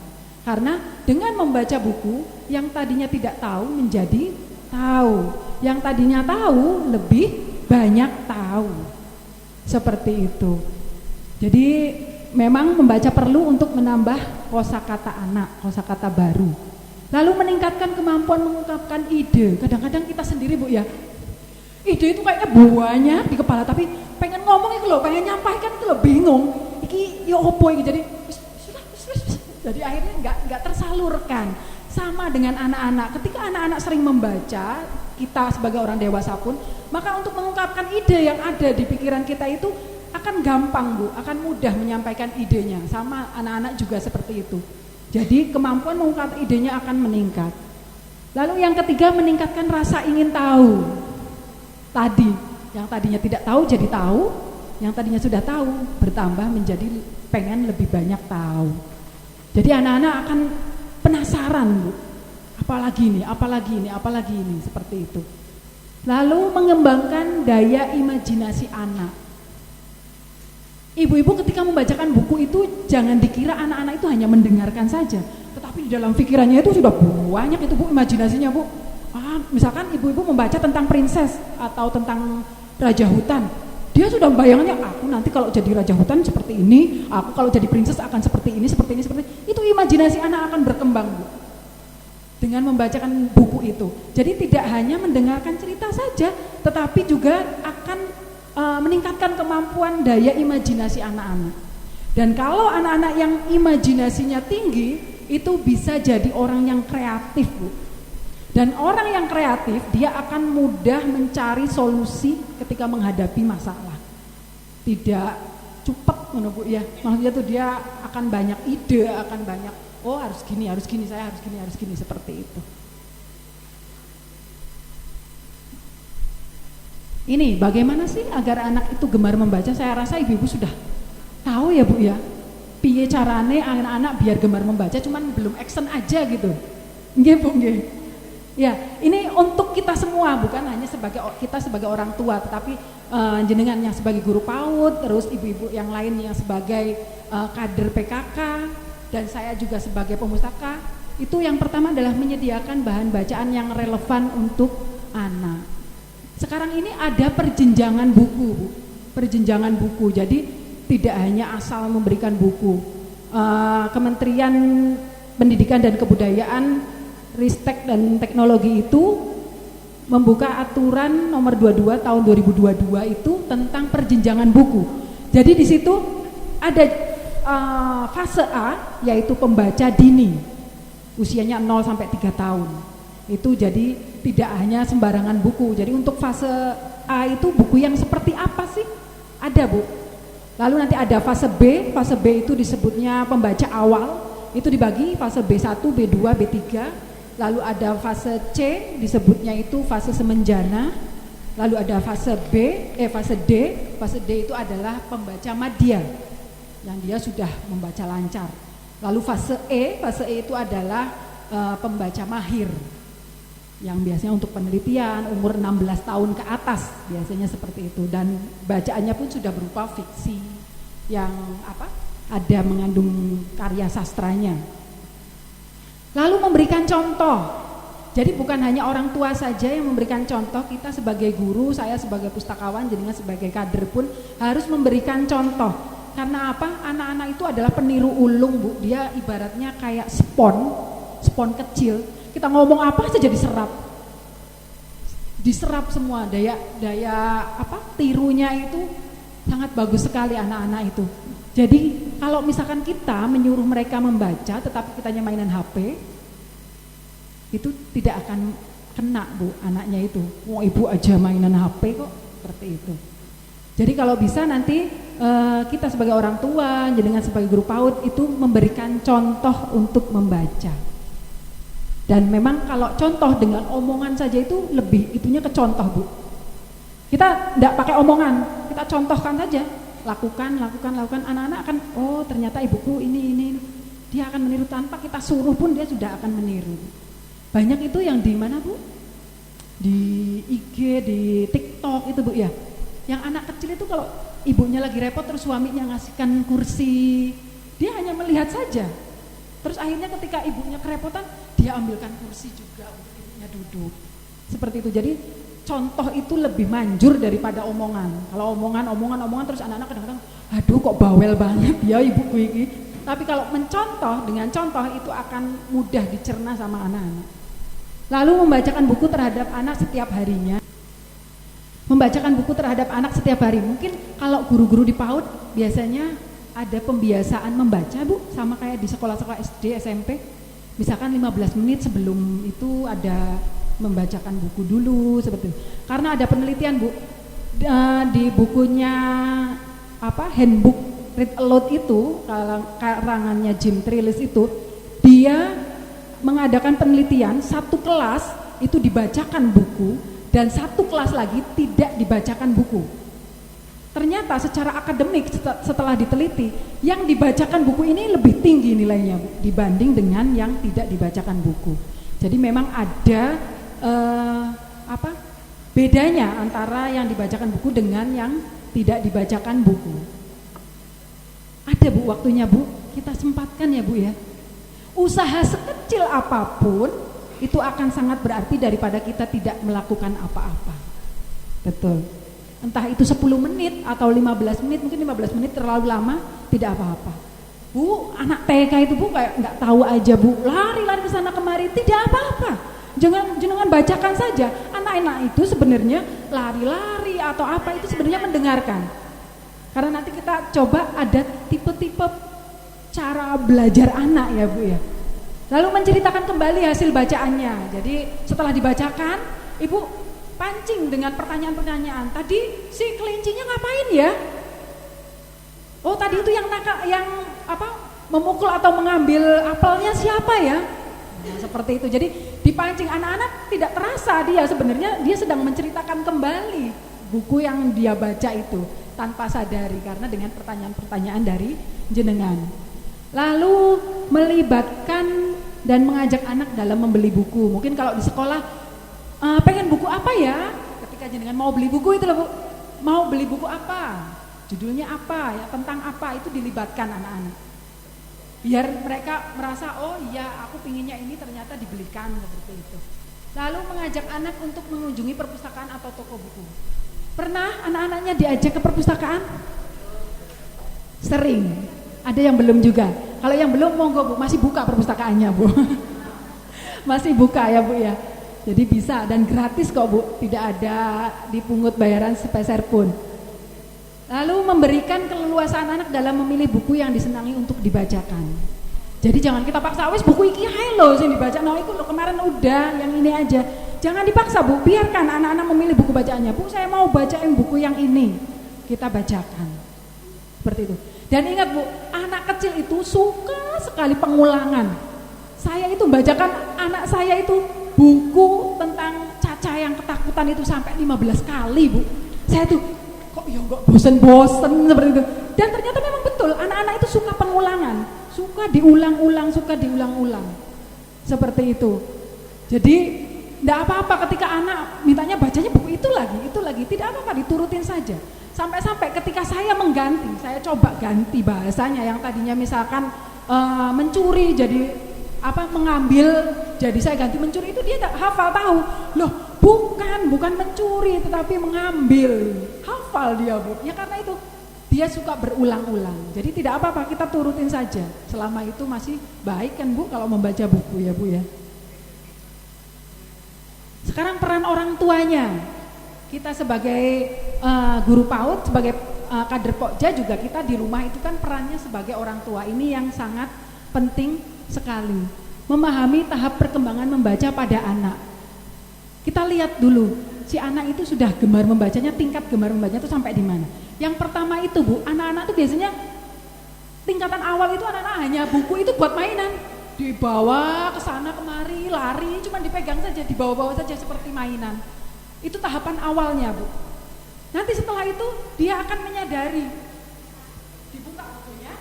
[SPEAKER 2] Karena dengan membaca buku, yang tadinya tidak tahu menjadi tahu. Yang tadinya tahu lebih banyak tahu. Seperti itu. Jadi memang membaca perlu untuk menambah kosakata anak, kosakata baru. Lalu meningkatkan kemampuan mengungkapkan ide. Kadang-kadang kita sendiri Bu ya, ide itu kayaknya banyak di kepala, tapi pengen ngomong itu loh, pengen nyampaikan itu loh, bingung. Iki ya opo iki, jadi akhirnya nggak tersalurkan. Sama dengan anak-anak, ketika anak-anak sering membaca, kita sebagai orang dewasa pun, maka untuk mengungkapkan ide yang ada di pikiran kita itu akan gampang Bu, akan mudah menyampaikan idenya. Sama anak-anak juga seperti itu. Jadi kemampuan mengungkapkan idenya akan meningkat. Lalu yang ketiga, meningkatkan rasa ingin tahu. Tadi, yang tadinya tidak tahu jadi tahu, yang tadinya sudah tahu bertambah menjadi pengen lebih banyak tahu. Jadi anak-anak akan penasaran Bu, apalagi ini, seperti itu. Lalu mengembangkan daya imajinasi anak. Ibu-ibu ketika membacakan buku itu jangan dikira anak-anak itu hanya mendengarkan saja, tetapi di dalam pikirannya itu sudah banyak itu Bu, imajinasinya Bu. Misalkan ibu-ibu membaca tentang princess atau tentang raja hutan, dia sudah bayangannya, aku nanti kalau jadi raja hutan seperti ini, aku kalau jadi princess akan seperti ini, seperti ini, seperti ini. Itu imajinasi anak akan berkembang Bu, dengan membacakan buku itu. Jadi tidak hanya mendengarkan cerita saja, tetapi juga akan meningkatkan kemampuan daya imajinasi anak-anak. Dan kalau anak-anak yang imajinasinya tinggi, itu bisa jadi orang yang kreatif Bu. Dan orang yang kreatif, dia akan mudah mencari solusi ketika menghadapi masalah. Tidak cepet Bu ya. Maksudnya tuh dia akan banyak ide, akan banyak, oh harus gini, saya harus gini, seperti itu. Ini bagaimana sih agar anak itu gemar membaca? Saya rasa ibu-ibu sudah tahu ya Bu ya. Piye carane anak-anak biar gemar membaca, cuman belum action aja gitu. Nggih Bu, nggih. Ya, ini untuk kita semua, bukan hanya kita sebagai orang tua, tetapi jenengan yang sebagai guru PAUD, terus ibu-ibu yang lain yang sebagai kader PKK, dan saya juga sebagai pemustaka. Itu yang pertama adalah menyediakan bahan bacaan yang relevan untuk anak. Sekarang ini ada perjenjangan buku Bu. Perjenjangan buku, jadi tidak hanya asal memberikan buku. Kementerian Pendidikan dan Kebudayaan, Ristek dan Teknologi itu membuka aturan nomor 22 tahun 2022 itu tentang perjenjangan buku. Jadi di situ ada fase A, yaitu pembaca dini, usianya 0 sampai 3 tahun. Itu jadi tidak hanya sembarangan buku. Jadi untuk fase A itu buku yang seperti apa sih? Ada Bu. Lalu nanti ada fase B. Fase B itu disebutnya pembaca awal. Itu dibagi fase B1, B2, B3. Lalu ada fase C, disebutnya itu fase semenjana. Lalu ada fase fase D. Fase D itu adalah pembaca madya, yang dia sudah membaca lancar. Lalu fase E itu adalah pembaca mahir, yang biasanya untuk penelitian umur 16 tahun ke atas, biasanya seperti itu. Dan bacaannya pun sudah berupa fiksi yang ada mengandung karya sastranya. Lalu memberikan contoh. Jadi bukan hanya orang tua saja yang memberikan contoh, kita sebagai guru, saya sebagai pustakawan, jadinya sebagai kader pun harus memberikan contoh. Karena apa? Anak-anak itu adalah peniru ulung Bu. Dia ibaratnya kayak spon kecil. Kita ngomong apa saja diserap semua, daya tirunya itu sangat bagus sekali anak-anak itu. Jadi kalau misalkan kita menyuruh mereka membaca tetapi kitanya mainan HP, itu tidak akan kena Bu anaknya itu. Ibu aja mainan HP kok, seperti itu. Jadi kalau bisa nanti kita sebagai orang tua, dengan sebagai guru PAUD itu memberikan contoh untuk membaca. Dan memang kalau contoh dengan omongan saja itu lebih itunya ke contoh Bu. Kita tidak pakai omongan, kita contohkan saja, lakukan, anak-anak akan, oh ternyata ibuku ini. Dia akan meniru tanpa kita suruh pun dia sudah akan meniru. Banyak itu yang di mana Bu? Di IG, di TikTok itu Bu ya. Yang anak kecil itu kalau ibunya lagi repot terus suaminya ngasihkan kursi, dia hanya melihat saja. Terus akhirnya ketika ibunya kerepotan, dia ambilkan kursi juga untuk ibunya duduk. Seperti itu. Jadi contoh itu lebih manjur daripada omongan. Kalau omongan terus anak-anak kadang-kadang, aduh kok bawel banget ya ibuku ini. Tapi kalau mencontoh, dengan contoh itu akan mudah dicerna sama anak-anak. Lalu membacakan buku terhadap anak setiap harinya. Membacakan buku terhadap anak setiap hari. Mungkin kalau guru-guru di PAUD biasanya ada pembiasaan membaca Bu, sama kayak di sekolah-sekolah SD, SMP. Misalkan 15 menit sebelum itu ada membacakan buku dulu, seperti itu. Karena ada penelitian Bu, di bukunya handbook Read Aloud itu, karangannya Jim Trelease itu, dia mengadakan penelitian, satu kelas itu dibacakan buku dan satu kelas lagi tidak dibacakan buku. Ternyata secara akademik setelah diteliti, yang dibacakan buku ini lebih tinggi nilainya Bu, dibanding dengan yang tidak dibacakan buku. Jadi memang ada bedanya antara yang dibacakan buku dengan yang tidak dibacakan buku. Ada Bu waktunya Bu, kita sempatkan ya Bu ya. Usaha sekecil apapun itu akan sangat berarti daripada kita tidak melakukan apa-apa. Betul. Entah itu 10 menit atau 15 menit, mungkin 15 menit terlalu lama, tidak apa-apa. Bu, anak TK itu Bu kayak nggak tahu aja Bu, lari-lari ke sana kemari, tidak apa-apa. Jangan bacakan saja. Anak-anak itu sebenarnya lari-lari atau apa itu sebenarnya mendengarkan. Karena nanti kita coba ada tipe-tipe cara belajar anak ya Bu ya. Lalu menceritakan kembali hasil bacaannya. Jadi setelah dibacakan, Ibu pancing dengan pertanyaan-pertanyaan. Tadi si kelincinya ngapain ya? Oh tadi itu yang memukul atau mengambil apelnya siapa ya? Nah, seperti itu. Jadi dipancing anak-anak tidak terasa sebenarnya dia sedang menceritakan kembali buku yang dia baca itu tanpa sadari karena dengan pertanyaan-pertanyaan dari jenengan. Lalu melibatkan dan mengajak anak dalam membeli buku. Mungkin kalau di sekolah pengen buku apa ya? Ketika jenengan mau beli buku itu loh Bu. Mau beli buku apa? Judulnya apa ya? Tentang apa? Itu dilibatkan anak-anak. Biar mereka merasa oh iya aku pinginnya ini ternyata dibelikan seperti itu. Lalu mengajak anak untuk mengunjungi perpustakaan atau toko buku. Pernah anak-anaknya diajak ke perpustakaan? Sering. Ada yang belum juga. Kalau yang belum monggo Bu, masih buka perpustakaannya Bu. Masih buka ya Bu ya. Jadi bisa dan gratis kok Bu, tidak ada dipungut bayaran sepeser pun. Lalu memberikan keleluasaan anak dalam memilih buku yang disenangi untuk dibacakan. Jadi jangan kita paksa, wis buku iki hae lho sing dibaca, no iku lho kemarin udah, yang ini aja. Jangan dipaksa Bu, biarkan anak-anak memilih buku bacaannya. Bu, saya mau bacain buku yang ini. Kita bacakan. Seperti itu. Dan ingat Bu, anak kecil itu suka sekali pengulangan. Saya itu bacakan anak saya itu buku tentang Caca yang ketakutan itu sampai 15 kali Bu. Saya tuh kok ya enggak bosen-bosen seperti itu. Dan ternyata memang betul anak-anak itu suka pengulangan, suka diulang-ulang, seperti itu. Jadi tidak apa-apa ketika anak mintanya bacanya buku itu lagi, tidak apa-apa, diturutin saja. Sampai-sampai ketika saya mengganti, saya coba ganti bahasanya yang tadinya misalkan mencuri jadi mengambil, jadi saya ganti mencuri, itu dia tak hafal tahu. Loh, bukan mencuri tetapi mengambil. Hafal dia Bu. Ya karena itu dia suka berulang-ulang. Jadi tidak apa-apa, kita turutin saja. Selama itu masih baik kan Bu kalau membaca buku ya Bu ya. Sekarang peran orang tuanya. Kita sebagai guru PAUD, sebagai kader Pokja juga kita di rumah itu kan perannya sebagai orang tua ini yang sangat penting sekali. Memahami tahap perkembangan membaca pada anak. Kita lihat dulu, si anak itu sudah gemar membacanya, tingkat gemar membacanya itu sampai di mana. Yang pertama itu Bu, anak-anak itu biasanya tingkatan awal itu anak-anak hanya buku itu buat mainan. Dibawa ke sana kemari, lari, cuma dipegang saja, dibawa-bawa saja seperti mainan. Itu tahapan awalnya Bu. Nanti setelah itu dia akan menyadari. Dibuka bukunya,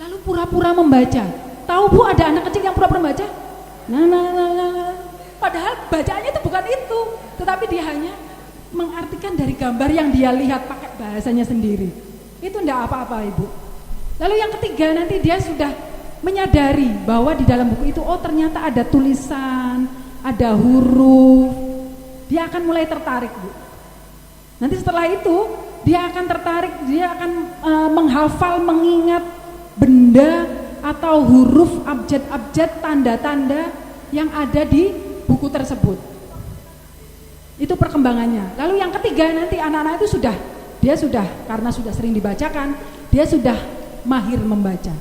[SPEAKER 2] lalu pura-pura membaca. Tahu Bu ada anak kecil yang pura-pura membaca? Nah. Padahal bacaannya itu bukan itu, tetapi dia hanya mengartikan dari gambar yang dia lihat pakai bahasanya sendiri. Itu enggak apa-apa Ibu. Lalu yang ketiga nanti dia sudah menyadari bahwa di dalam buku itu oh ternyata ada tulisan, ada huruf. Dia akan mulai tertarik Bu. Nanti setelah itu dia akan tertarik, dia akan menghafal, mengingat benda atau huruf, abjad-abjad, tanda-tanda yang ada di buku tersebut. Itu perkembangannya. Lalu yang ketiga nanti anak-anak itu dia sudah karena sudah sering dibacakan, dia sudah mahir membaca.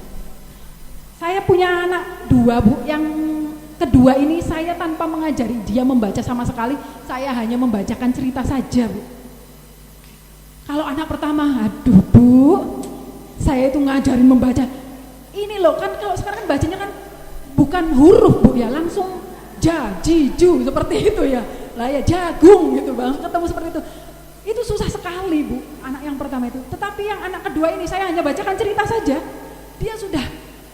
[SPEAKER 2] Saya punya anak 2 Bu, yang kedua ini saya tanpa mengajari dia membaca sama sekali, saya hanya membacakan cerita saja Bu. Kalau anak pertama, aduh Bu, saya itu ngajarin membaca. Ini loh kan kalau sekarang kan bacanya kan bukan huruf Bu ya, langsung jiju seperti itu ya. Lah ya jagung gitu Bang, ketemu seperti itu. Itu susah sekali Bu, anak yang pertama itu. Tetapi yang anak kedua ini saya hanya bacakan cerita saja. Dia sudah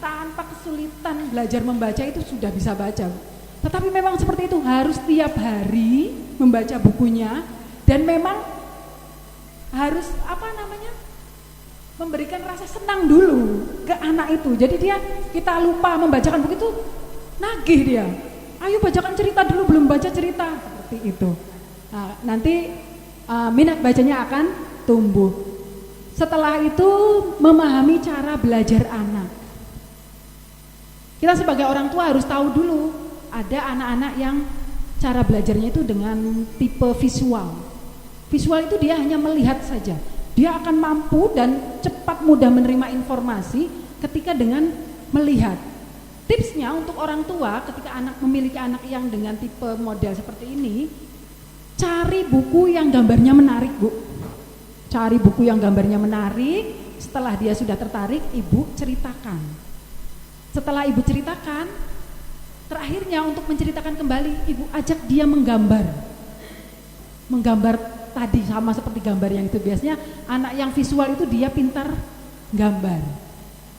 [SPEAKER 2] tanpa kesulitan belajar membaca itu sudah bisa baca Bu. Tetapi memang seperti itu, harus tiap hari membaca bukunya dan memang harus memberikan rasa senang dulu ke anak itu. Jadi kita lupa membacakan buku itu, nagih dia. Ayo bacakan cerita dulu, belum baca cerita, seperti itu. Nah, nanti minat bacanya akan tumbuh. Setelah itu memahami cara belajar anak. Kita sebagai orang tua harus tahu dulu, ada anak-anak yang cara belajarnya itu dengan tipe visual. Visual itu dia hanya melihat saja. Dia akan mampu dan cepat mudah menerima informasi ketika dengan melihat. Tipsnya untuk orang tua ketika memiliki anak yang dengan tipe model seperti ini, cari buku yang gambarnya menarik, Bu. Cari buku yang gambarnya menarik, setelah dia sudah tertarik, Ibu ceritakan. Setelah Ibu ceritakan, terakhirnya untuk menceritakan kembali, Ibu ajak dia menggambar. Menggambar tadi sama seperti gambar yang itu. Biasanya anak yang visual itu dia pintar gambar.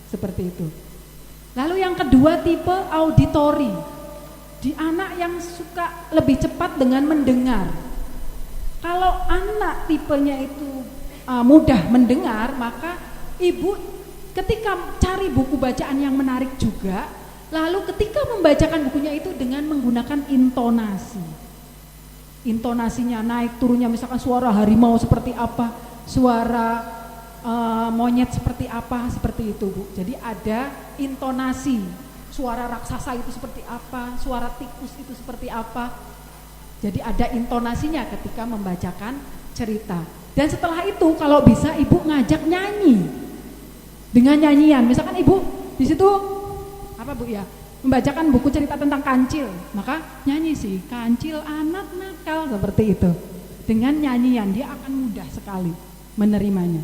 [SPEAKER 2] Seperti itu. Lalu yang kedua tipe auditory. Di anak yang suka lebih cepat dengan mendengar. Kalau anak tipenya itu mudah mendengar, maka ibu ketika cari buku bacaan yang menarik juga, lalu ketika membacakan bukunya itu dengan menggunakan intonasi. Intonasinya naik turunnya, misalkan suara harimau seperti apa, suara monyet seperti apa, seperti itu, Bu. Jadi ada intonasi, suara raksasa itu seperti apa, suara tikus itu seperti apa. Jadi ada intonasinya ketika membacakan cerita. Dan setelah itu kalau bisa Ibu ngajak nyanyi dengan nyanyian. Misalkan Ibu di situ apa, Bu, ya, membacakan buku cerita tentang kancil, maka nyanyi sih kancil anak nakal, seperti itu. Dengan nyanyian dia akan mudah sekali menerimanya.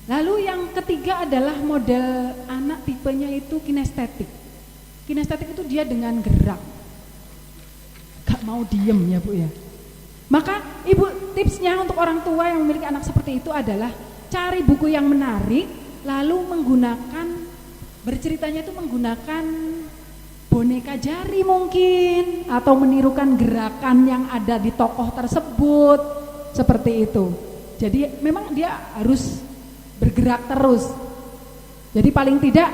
[SPEAKER 2] Lalu yang ketiga adalah model anak tipenya itu kinestetik. Kinestetik itu dia dengan gerak, gak mau diem ya, Bu, ya. Maka Ibu tipsnya untuk orang tua yang memiliki anak seperti itu adalah cari buku yang menarik, lalu berceritanya itu menggunakan boneka jari mungkin, atau menirukan gerakan yang ada di tokoh tersebut, seperti itu. Jadi memang dia harus bergerak terus. Jadi paling tidak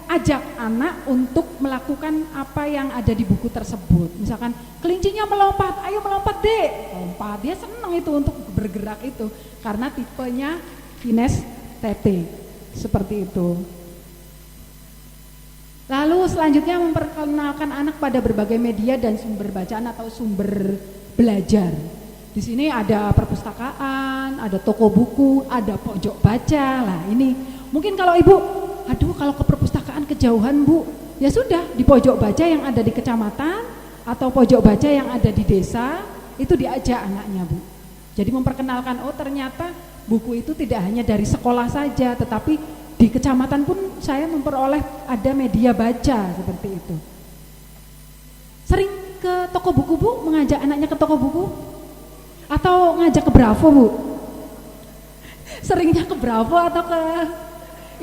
[SPEAKER 2] ajak anak untuk melakukan apa yang ada di buku tersebut. Misalkan kelincinya melompat, ayo melompat dek, lompat. Dia senang itu untuk bergerak itu karena tipenya kinestetik, seperti itu. Lalu selanjutnya memperkenalkan anak pada berbagai media dan sumber bacaan atau sumber belajar. Di sini ada perpustakaan, ada toko buku, ada pojok baca. Lah ini mungkin kalau Ibu, aduh kalau ke perpustakaan kejauhan, Bu, ya sudah di pojok baca yang ada di kecamatan atau pojok baca yang ada di desa, itu diajak anaknya, Bu. Jadi memperkenalkan, oh ternyata buku itu tidak hanya dari sekolah saja, tetapi di kecamatan pun saya memperoleh ada media baca, seperti itu. Sering ke toko buku, Bu, mengajak anaknya ke toko buku? Atau ngajak ke Bravo, Bu? Seringnya ke Bravo atau ke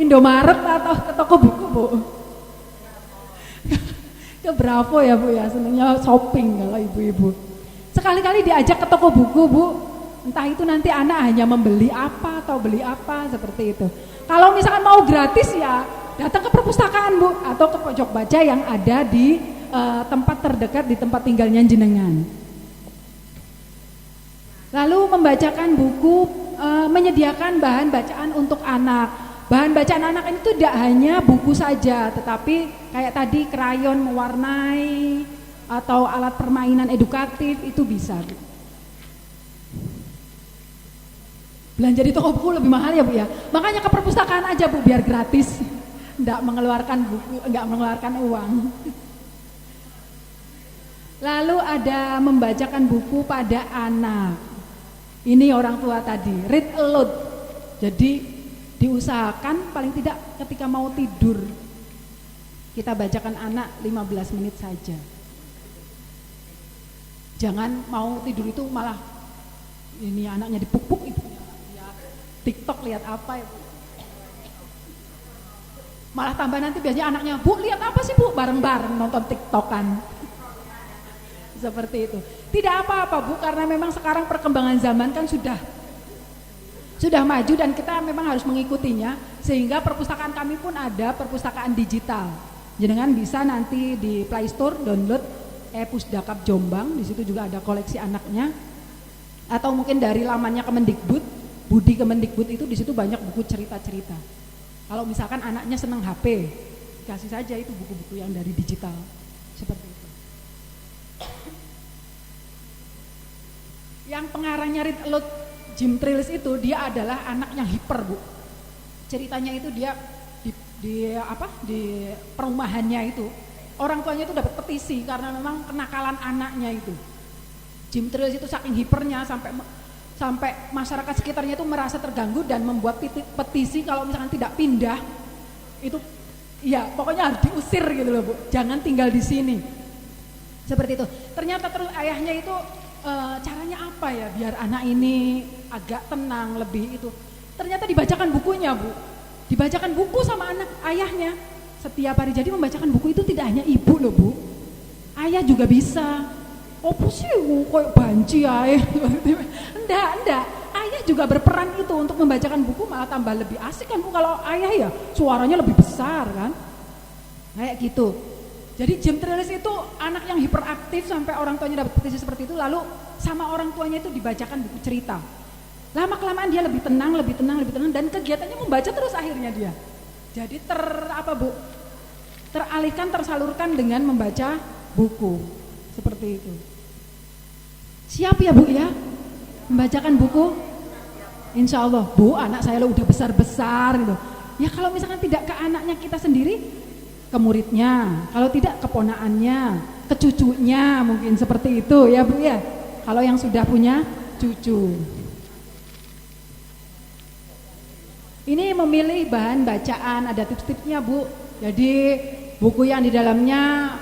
[SPEAKER 2] Indomaret atau ke toko buku, Bu? Ke Bravo ya, Bu, ya, senangnya shopping kalau ibu-ibu. Sekali-kali diajak ke toko buku, Bu. Entah itu nanti anak hanya membeli apa atau beli apa, seperti itu. Kalau misalkan mau gratis ya datang ke perpustakaan, Bu, atau ke pojok baca yang ada di tempat terdekat di tempat tinggalnya jenengan. Lalu membacakan buku, menyediakan bahan bacaan untuk anak. Bahan bacaan anak itu tidak hanya buku saja, tetapi kayak tadi krayon mewarnai atau alat permainan edukatif itu bisa. Belanja di toko buku lebih mahal ya, Bu, ya. Makanya ke perpustakaan aja, Bu, biar gratis. Enggak mengeluarkan buku, enggak mengeluarkan uang. Lalu ada membacakan buku pada anak. Ini orang tua tadi, read aloud. Jadi diusahakan paling tidak ketika mau tidur kita bacakan anak 15 menit saja. Jangan mau tidur itu malah ini anaknya dipuk-puk, ibunya lihat TikTok, lihat apa ya, Bu. Malah tambah nanti biasanya anaknya, Bu, lihat apa sih, Bu? Bareng-bareng nonton TikTokan. Seperti itu. Tidak apa-apa, Bu, karena memang sekarang perkembangan zaman kan sudah sudah maju dan kita memang harus mengikutinya, sehingga perpustakaan kami pun ada perpustakaan digital. Jenengan bisa nanti di Play Store download Pusdakap Jombang, di situ juga ada koleksi anaknya. Atau mungkin dari lamannya Kemendikbud, Budi Kemendikbud itu di situ banyak buku cerita-cerita. Kalau misalkan anaknya senang HP, kasih saja itu buku-buku yang dari digital seperti itu. Yang pengarangnya Read Aloud Jim Trailis itu dia adalah anak yang hiper, Bu. Ceritanya itu dia di perumahannya itu orang tuanya itu dapat petisi karena memang kenakalan anaknya itu. Jim Trailis itu saking hipernya sampai masyarakat sekitarnya itu merasa terganggu dan membuat petisi kalau misalkan tidak pindah itu ya pokoknya harus diusir gitu loh, Bu. Jangan tinggal di sini. Seperti itu. Ternyata terus ayahnya itu caranya apa ya biar anak ini agak tenang lebih itu. Ternyata dibacakan bukunya, Bu. Dibacakan buku sama anak ayahnya. Setiap hari, jadi membacakan buku itu tidak hanya ibu loh, Bu. Ayah juga bisa. Apa sih kayak banci ayah? Enggak. Ayah juga berperan itu untuk membacakan buku, malah tambah lebih asik kan, Bu. Kalau ayah ya suaranya lebih besar kan. Kayak gitu. Jadi Jim Trailis itu anak yang hiperaktif sampai orang tuanya dapat petisi seperti itu, lalu sama orang tuanya itu dibacakan buku cerita. Lama-kelamaan dia lebih tenang dan kegiatannya membaca terus akhirnya dia. Jadi teralihkan, tersalurkan dengan membaca buku. Seperti itu. Siap ya, Bu ya? Membacakan buku? Insya Allah, Bu, anak saya lo udah besar-besar gitu. Ya kalau misalkan tidak ke anaknya kita sendiri, ke muridnya, kalau tidak keponaannya, ke cucunya mungkin seperti itu ya, Bu ya. Kalau yang sudah punya cucu. Ini memilih bahan bacaan, ada tips-tipsnya, Bu. Jadi buku yang di dalamnya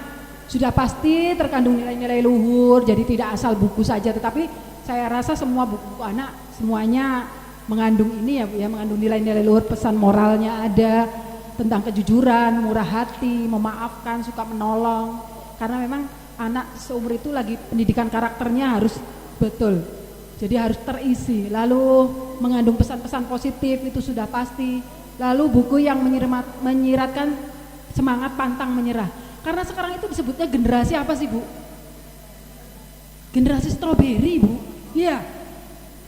[SPEAKER 2] sudah pasti terkandung nilai-nilai luhur, jadi tidak asal buku saja, tetapi saya rasa semua buku-buku anak semuanya mengandung ini ya, Bu ya, mengandung nilai-nilai luhur, pesan moralnya ada tentang kejujuran, murah hati, memaafkan, suka menolong. Karena memang anak seumur itu lagi pendidikan karakternya harus betul. Jadi harus terisi, lalu mengandung pesan-pesan positif itu sudah pasti. Lalu buku yang menyiratkan semangat pantang menyerah. Karena sekarang itu disebutnya generasi apa sih, Bu? Generasi stroberi, Bu. Iya.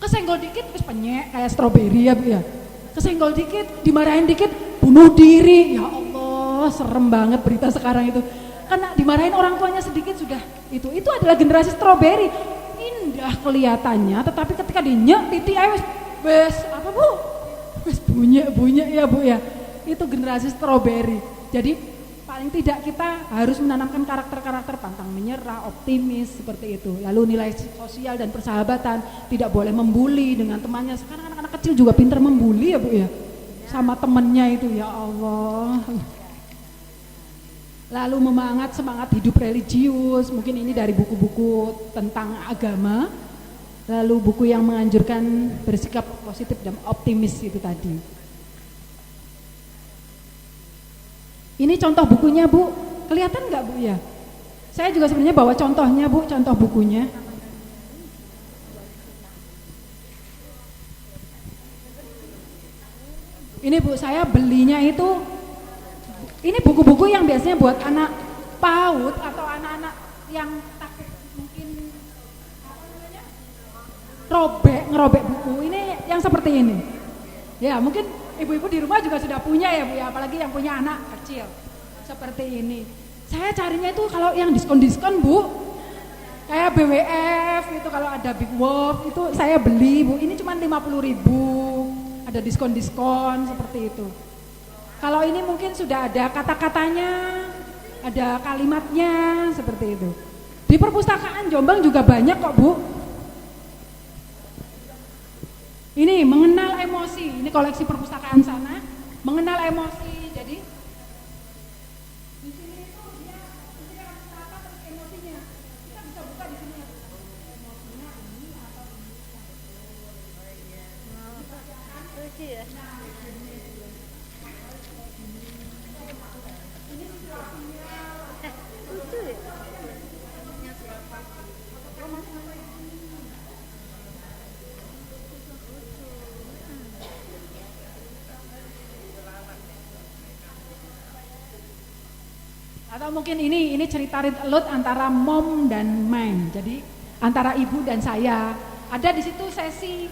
[SPEAKER 2] Kesenggol dikit wis penyek kayak stroberi ya, Bu ya. Kesenggol dikit, dimarahin dikit, bunuh diri. Ya Allah, serem banget berita sekarang itu. Karena dimarahin orang tuanya sedikit sudah itu adalah generasi stroberi. Indah kelihatannya, tetapi ketika dinyek titik ayo wes apa, Bu? Wes bunyi ya, Bu ya. Itu generasi stroberi. Jadi paling tidak kita harus menanamkan karakter-karakter pantang menyerah, optimis seperti itu. Lalu nilai sosial dan persahabatan, tidak boleh membuli dengan temannya. Sekarang anak-anak kecil juga pintar membuli ya, Bu ya. Sama temennya itu, ya Allah. Lalu semangat hidup religius, mungkin ini dari buku-buku tentang agama. Lalu buku yang menganjurkan bersikap positif dan optimis itu tadi. Ini contoh bukunya, Bu. Kelihatan nggak, Bu ya? Saya juga sebenarnya bawa contohnya, Bu, contoh bukunya. Ini, Bu, saya belinya itu. Ini buku-buku yang biasanya buat anak PAUD atau anak-anak yang takut mungkin ngerobek buku. Ini yang seperti ini. Ya, mungkin ibu-ibu di rumah juga sudah punya ya, Bu ya, apalagi yang punya anak kecil. Seperti ini. Saya carinya itu kalau yang diskon-diskon, Bu. Kayak BWF itu kalau ada Big Wolf itu saya beli, Bu. Ini cuma 50.000. Ada diskon-diskon seperti itu. Kalau ini mungkin sudah ada kata-katanya, ada kalimatnya, seperti itu. Di perpustakaan Jombang juga banyak kok, Bu. Ini mengenal emosi, ini koleksi perpustakaan sana, mengenal emosi. Jadi di sini itu dia apa emosinya. Kita bisa buka di sini. Emosinya ini atau ini. Ya. Atau mungkin ini cerita read aloud antara mom dan mine. Jadi antara ibu dan saya. Ada di situ sesi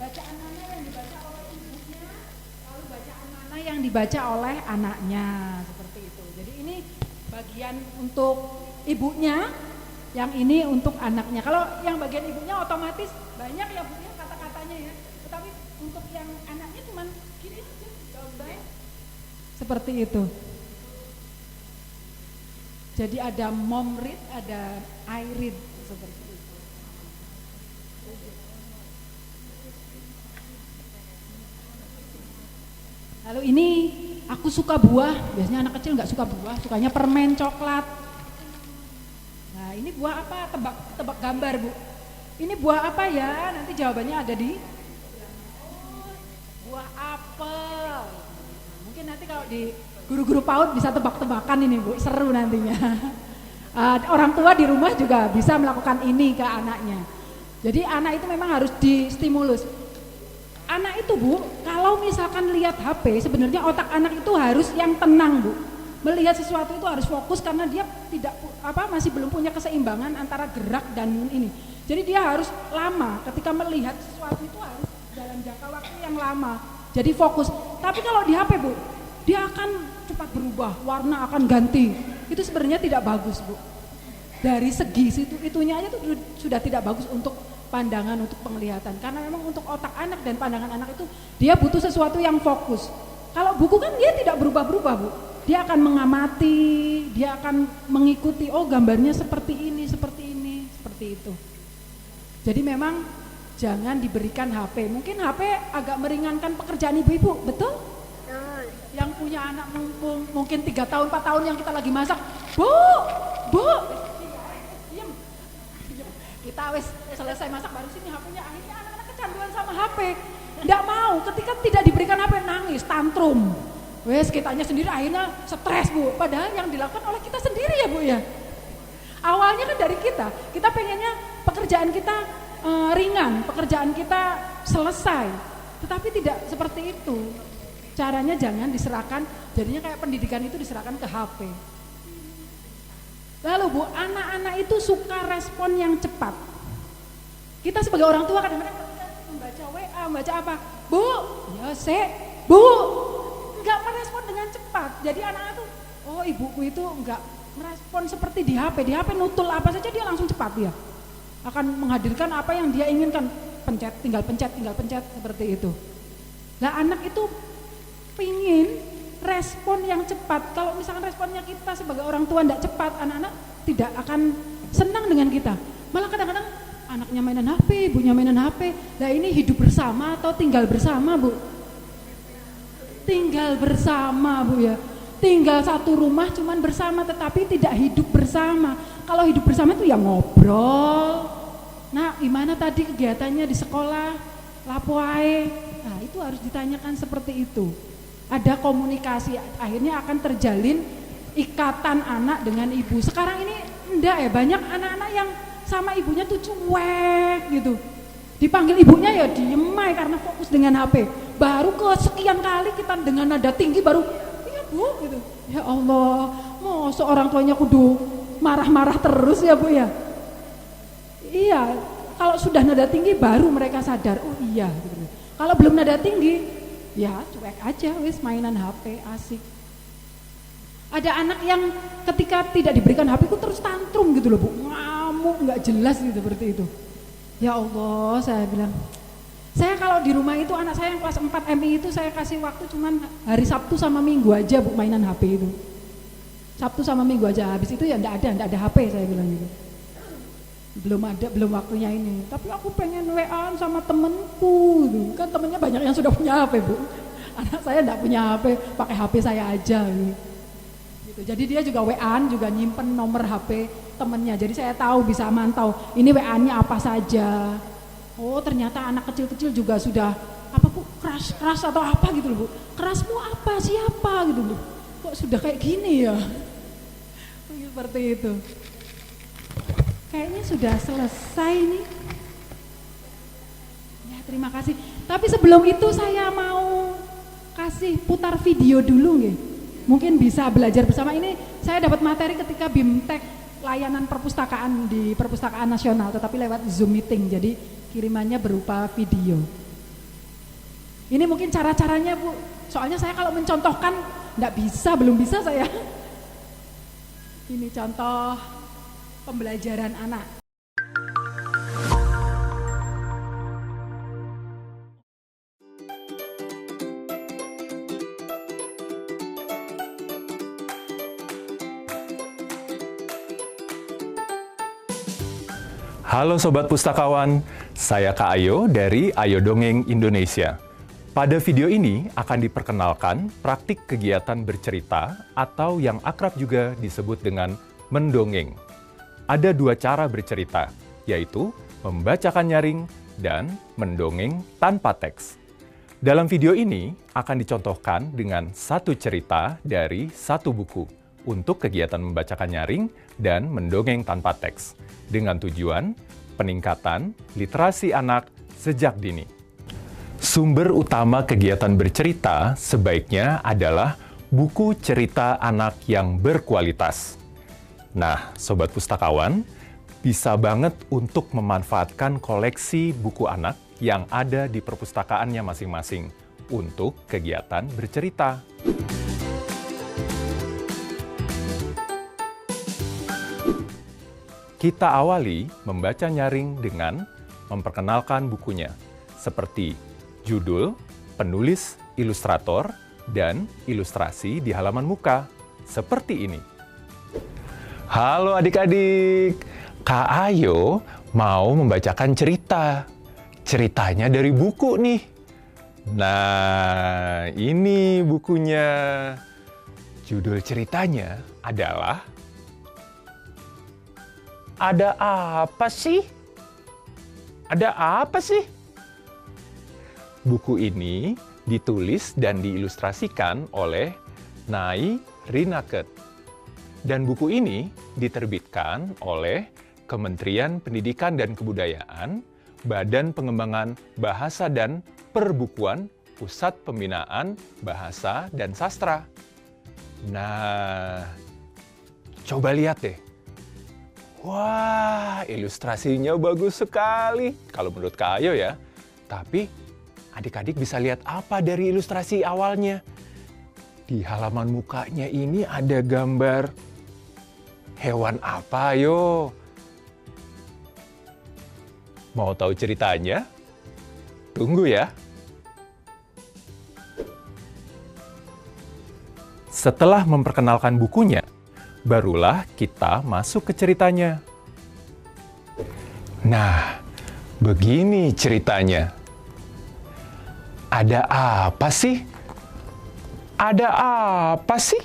[SPEAKER 2] bacaan mana yang dibaca oleh ibunya, lalu bacaan mana yang dibaca oleh anaknya, seperti itu. Jadi ini bagian untuk ibunya, yang ini untuk anaknya. Kalau yang bagian ibunya otomatis banyak ya Bu ya kata-katanya ya. Tetapi untuk yang anaknya cuman gini aja, gambar. Seperti itu. Jadi ada mom read, ada I read, seperti itu. Lalu ini aku suka buah, biasanya anak kecil nggak suka buah, sukanya permen coklat. Nah ini buah apa? Tebak gambar Bu. Ini buah apa ya? Nanti jawabannya ada di buah apel. Mungkin nanti kalau di guru-guru PAUD bisa tebak-tebakan ini Bu, seru nantinya. Orang tua di rumah juga bisa melakukan ini ke anaknya. Jadi anak itu memang harus distimulus. Anak itu Bu, kalau misalkan lihat HP, sebenarnya otak anak itu harus yang tenang Bu. Melihat sesuatu itu harus fokus karena dia masih belum punya keseimbangan antara gerak dan ini. Jadi dia harus lama, ketika melihat sesuatu itu harus dalam jangka waktu yang lama. Jadi fokus. Tapi kalau di HP Bu, dia akan cepat berubah, warna akan ganti. Itu sebenarnya tidak bagus Bu. Dari segi itunya aja tuh sudah tidak bagus untuk pandangan, untuk penglihatan. Karena memang untuk otak anak dan pandangan anak itu dia butuh sesuatu yang fokus. Kalau buku kan dia tidak berubah-berubah Bu. Dia akan mengamati, dia akan mengikuti, oh gambarnya seperti ini, seperti itu. Jadi memang jangan diberikan HP. Mungkin HP agak meringankan pekerjaan ibu-ibu, betul? Yang punya anak mungkin 3 tahun, 4 tahun yang kita lagi masak, Bu, diam. Kita wes selesai masak baru sini HP-nya, akhirnya anak-anak kecanduan sama HP. Nggak mau, ketika tidak diberikan HP nangis, tantrum. Wes kitanya sendiri akhirnya stres Bu, padahal yang dilakukan oleh kita sendiri ya Bu ya. Awalnya kan dari kita pengennya pekerjaan kita ringan, pekerjaan kita selesai. Tetapi tidak seperti itu. Caranya jangan diserahkan, jadinya kayak pendidikan itu diserahkan ke HP. Lalu Bu, anak-anak itu suka respon yang cepat. Kita sebagai orang tua kadang-kadang membaca WA, membaca apa? Bu, ya Bu, enggak merespon dengan cepat. Jadi anak-anak tuh, oh ibuku itu enggak merespon seperti di HP. Di HP nutul apa saja dia langsung cepat dia. Akan menghadirkan apa yang dia inginkan. Tinggal pencet seperti itu. Nah anak itu pingin respon yang cepat. Kalau misalkan responnya kita sebagai orang tua tidak cepat, anak-anak tidak akan senang dengan kita. Malah kadang-kadang anaknya mainan HP, ibunya mainan HP. Nah ini hidup bersama atau tinggal bersama Bu? Tinggal bersama Bu ya. Tinggal satu rumah cuman bersama tetapi tidak hidup bersama. Kalau hidup bersama itu ya ngobrol. Nah gimana tadi kegiatannya di sekolah? Lapoae. Nah itu harus ditanyakan seperti itu. Ada komunikasi, akhirnya akan terjalin ikatan anak dengan ibu. Sekarang ini enggak ya, banyak anak-anak yang sama ibunya tuh cuek gitu. Dipanggil ibunya ya diem aja karena fokus dengan HP. Baru kesekian kali kita dengan nada tinggi baru, iya Bu gitu. Ya Allah, mau seorang tuanya kudu marah-marah terus ya Bu ya. Iya, kalau sudah nada tinggi baru mereka sadar, oh iya gitu. Kalau belum nada tinggi, ya cuek aja wis mainan HP asik. Ada anak yang ketika tidak diberikan HP itu terus tantrum gitu loh Bu, ngamuk nggak jelas gitu seperti itu. Ya Allah, saya bilang, saya kalau di rumah itu anak saya yang kelas 4 MI itu saya kasih waktu cuman hari Sabtu sama Minggu aja Bu mainan HP itu. Sabtu sama Minggu aja, habis itu ya enggak ada HP saya bilang gitu. Belum waktunya ini. Tapi aku pengen WA-an sama temenku gitu. Kan temennya banyak yang sudah punya HP Bu. Anak saya enggak punya HP, pakai HP saya aja gitu. Jadi dia juga WA-an juga nyimpen nomor HP temennya. Jadi saya tahu bisa mantau ini WA-nya apa saja. Oh ternyata anak kecil-kecil juga sudah apa Bu, keras atau apa gitu loh Bu. Kerasmu apa, siapa gitu loh. Kok sudah kayak gini ya. Seperti itu. Kayaknya sudah selesai nih. Ya terima kasih. Tapi sebelum itu saya mau kasih putar video dulu nggih. mungkin bisa belajar bersama. Ini saya dapat materi ketika BIMTEK layanan perpustakaan di Perpustakaan Nasional, tetapi lewat Zoom meeting, jadi kirimannya berupa video. Ini mungkin cara-caranya Bu, soalnya saya kalau mencontohkan belum bisa saya. Ini contoh pembelajaran anak.
[SPEAKER 3] Halo Sobat Pustakawan, saya Kak Ayo dari Ayo Dongeng Indonesia. Pada video ini akan diperkenalkan praktik kegiatan bercerita atau yang akrab juga disebut dengan mendongeng. Ada dua cara bercerita, yaitu membacakan nyaring dan mendongeng tanpa teks. Dalam video ini akan dicontohkan dengan satu cerita dari satu buku untuk kegiatan membacakan nyaring dan mendongeng tanpa teks, dengan tujuan peningkatan literasi anak sejak dini. Sumber utama kegiatan bercerita sebaiknya adalah buku cerita anak yang berkualitas. Nah, Sobat Pustakawan, bisa banget untuk memanfaatkan koleksi buku anak yang ada di perpustakaannya masing-masing untuk kegiatan bercerita. Kita awali membaca nyaring dengan memperkenalkan bukunya, seperti judul, penulis, ilustrator, dan ilustrasi di halaman muka, seperti ini. Halo adik-adik, Kak Ayo mau membacakan cerita. Ceritanya dari buku nih. Nah, ini bukunya. Judul ceritanya adalah Ada apa sih? Ada apa sih? Buku ini ditulis dan diilustrasikan oleh Nay Rinaket. Dan buku ini diterbitkan oleh Kementerian Pendidikan dan Kebudayaan, Badan Pengembangan Bahasa dan Perbukuan, Pusat Pembinaan Bahasa dan Sastra. Nah, coba lihat deh. Wah, ilustrasinya bagus sekali. Kalau menurut Kak Ayo ya. Tapi, adik-adik bisa lihat apa dari ilustrasi awalnya? Di halaman mukanya ini ada gambar hewan apa, ayo? Mau tahu ceritanya? Tunggu ya. Setelah memperkenalkan bukunya, barulah kita masuk ke ceritanya. Nah, begini ceritanya. Ada apa sih? Ada apa sih?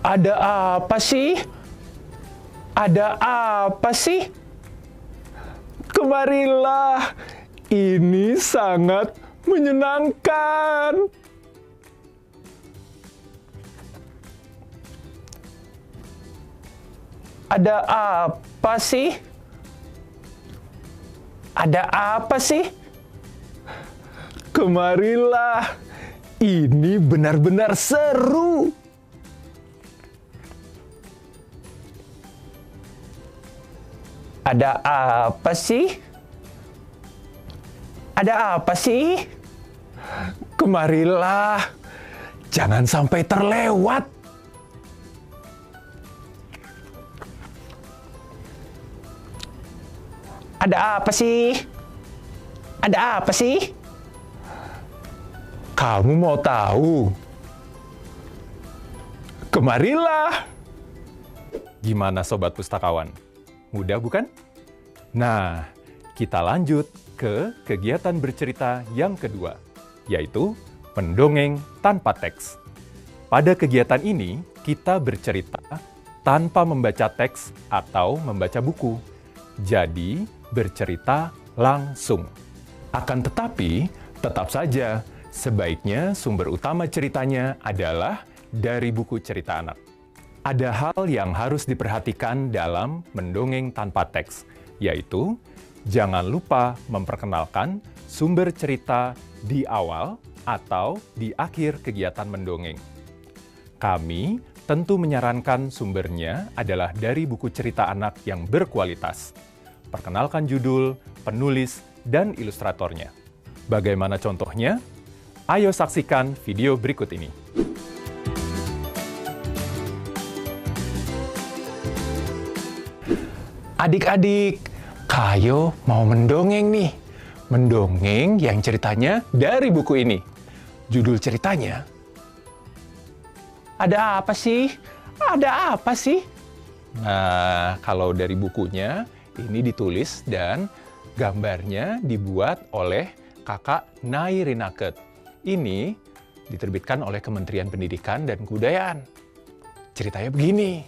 [SPEAKER 3] Ada apa sih? Ada apa sih? Kemarilah, ini sangat menyenangkan. Ada apa sih? Ada apa sih? Kemarilah, ini benar-benar seru. Ada apa sih? Ada apa sih? Kemarilah, jangan sampai terlewat. Ada apa sih? Ada apa sih? Kamu mau tahu? Kemarilah. Gimana Sobat Pustakawan? Mudah bukan? Nah, kita lanjut ke kegiatan bercerita yang kedua, yaitu mendongeng tanpa teks. Pada kegiatan ini, kita bercerita tanpa membaca teks atau membaca buku. Jadi, bercerita langsung. Akan tetapi, tetap saja sebaiknya sumber utama ceritanya adalah dari buku cerita anak. Ada hal yang harus diperhatikan dalam mendongeng tanpa teks, yaitu jangan lupa memperkenalkan sumber cerita di awal atau di akhir kegiatan mendongeng. Kami tentu menyarankan sumbernya adalah dari buku cerita anak yang berkualitas. Perkenalkan judul, penulis, dan ilustratornya. Bagaimana contohnya? Ayo saksikan video berikut ini. Adik-adik, Kayo mau mendongeng nih. Mendongeng yang ceritanya dari buku ini. Judul ceritanya, Ada apa sih? Ada apa sih? Nah, kalau dari bukunya, ini ditulis dan gambarnya dibuat oleh Kakak Nai Rinaket. Ini diterbitkan oleh Kementerian Pendidikan dan Kebudayaan. Ceritanya begini.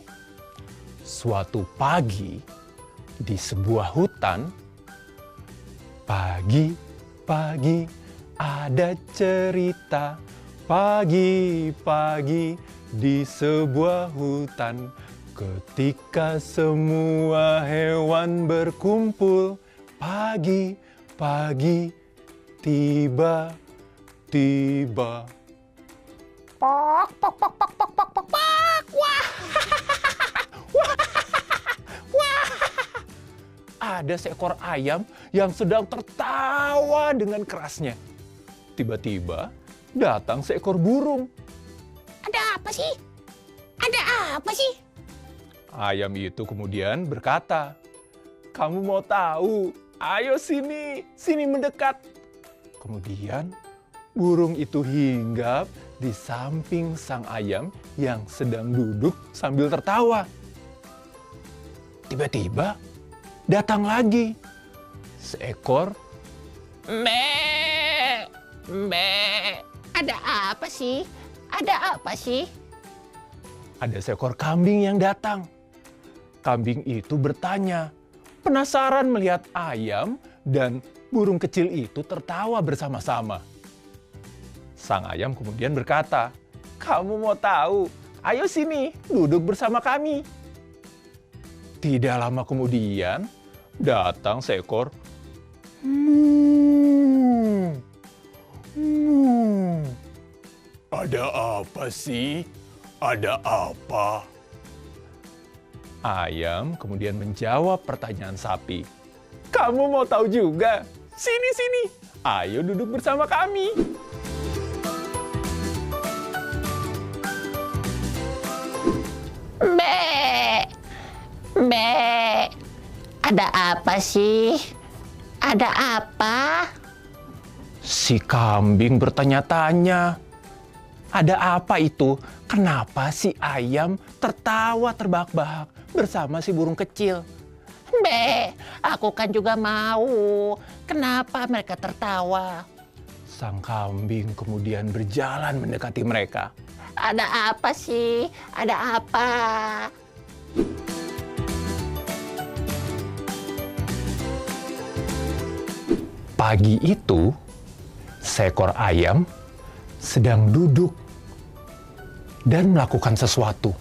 [SPEAKER 3] Suatu pagi, di sebuah hutan, pagi-pagi ada cerita. Pagi-pagi di sebuah hutan, ketika semua hewan berkumpul. Pagi-pagi tiba-tiba. Pok, pok, pok, pok, pok, pok, pok, pok. Wah. Wah. Ada seekor ayam yang sedang tertawa dengan kerasnya. Tiba-tiba datang seekor burung. Ada apa sih? Ada apa sih? Ayam itu kemudian berkata, "Kamu mau tahu? Ayo sini, sini mendekat." Kemudian burung itu hinggap di samping sang ayam yang sedang duduk sambil tertawa. Tiba-tiba datang lagi seekor "Meh, meh. Ada apa sih? Ada apa sih?" Ada seekor kambing yang datang. Kambing itu bertanya, penasaran melihat ayam dan burung kecil itu tertawa bersama-sama. Sang ayam kemudian berkata, "Kamu mau tahu? Ayo sini, duduk bersama kami." Tidak lama kemudian, datang seekor "Ada apa sih? Ada apa?" Ayam kemudian menjawab pertanyaan sapi. "Kamu mau tahu juga? Sini, sini. Ayo duduk bersama kami."
[SPEAKER 4] Be, be, ada apa sih? Ada apa?
[SPEAKER 3] Si kambing bertanya-tanya, "Ada apa itu? Kenapa si ayam tertawa terbahak-bahak bersama si burung kecil?"
[SPEAKER 4] Be, aku kan juga mau. Kenapa mereka tertawa?
[SPEAKER 3] Sang kambing kemudian berjalan mendekati mereka.
[SPEAKER 4] Ada apa sih? Ada apa?
[SPEAKER 3] Pagi itu, seekor ayam sedang duduk dan melakukan sesuatu.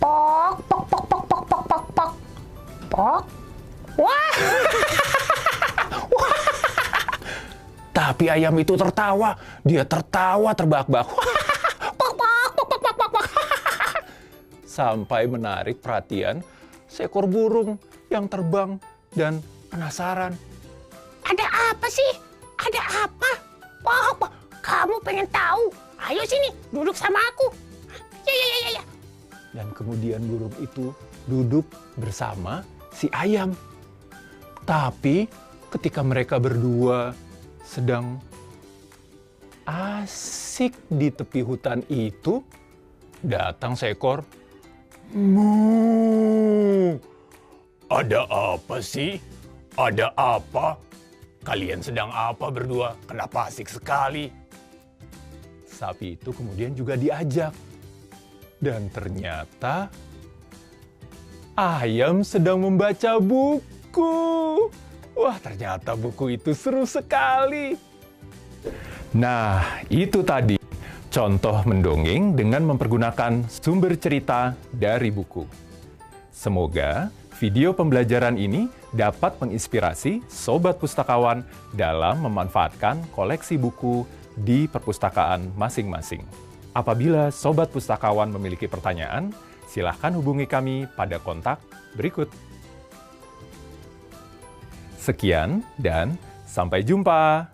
[SPEAKER 4] Pok, pok, pok, pok, pok, pok, pok, pok. Pok. Wah.
[SPEAKER 3] Tapi ayam itu tertawa. Dia tertawa terbahak-bahak.
[SPEAKER 4] Pok, pok, pok, pok, pok, pok, pok.
[SPEAKER 3] Sampai menarik perhatian seekor burung yang terbang dan penasaran.
[SPEAKER 4] Ada apa sih? Ada apa? Pok, pok, kamu pengen tahu? Ayo sini, duduk sama aku. Ya, ya, ya, ya, ya.
[SPEAKER 3] Dan kemudian burung itu duduk bersama si ayam. Tapi ketika mereka berdua sedang asik di tepi hutan itu, datang seekor "Mu. Ada apa sih? Ada apa? Kalian sedang apa berdua? Kenapa asik sekali?" Sapi itu kemudian juga diajak. Dan ternyata ayam sedang membaca buku. Wah, ternyata buku itu seru sekali. Nah, itu tadi contoh mendongeng dengan mempergunakan sumber cerita dari buku. Semoga video pembelajaran ini dapat menginspirasi Sobat Pustakawan dalam memanfaatkan koleksi buku di perpustakaan masing-masing. Apabila Sobat Pustakawan memiliki pertanyaan, silahkan hubungi kami pada kontak berikut. Sekian dan sampai jumpa.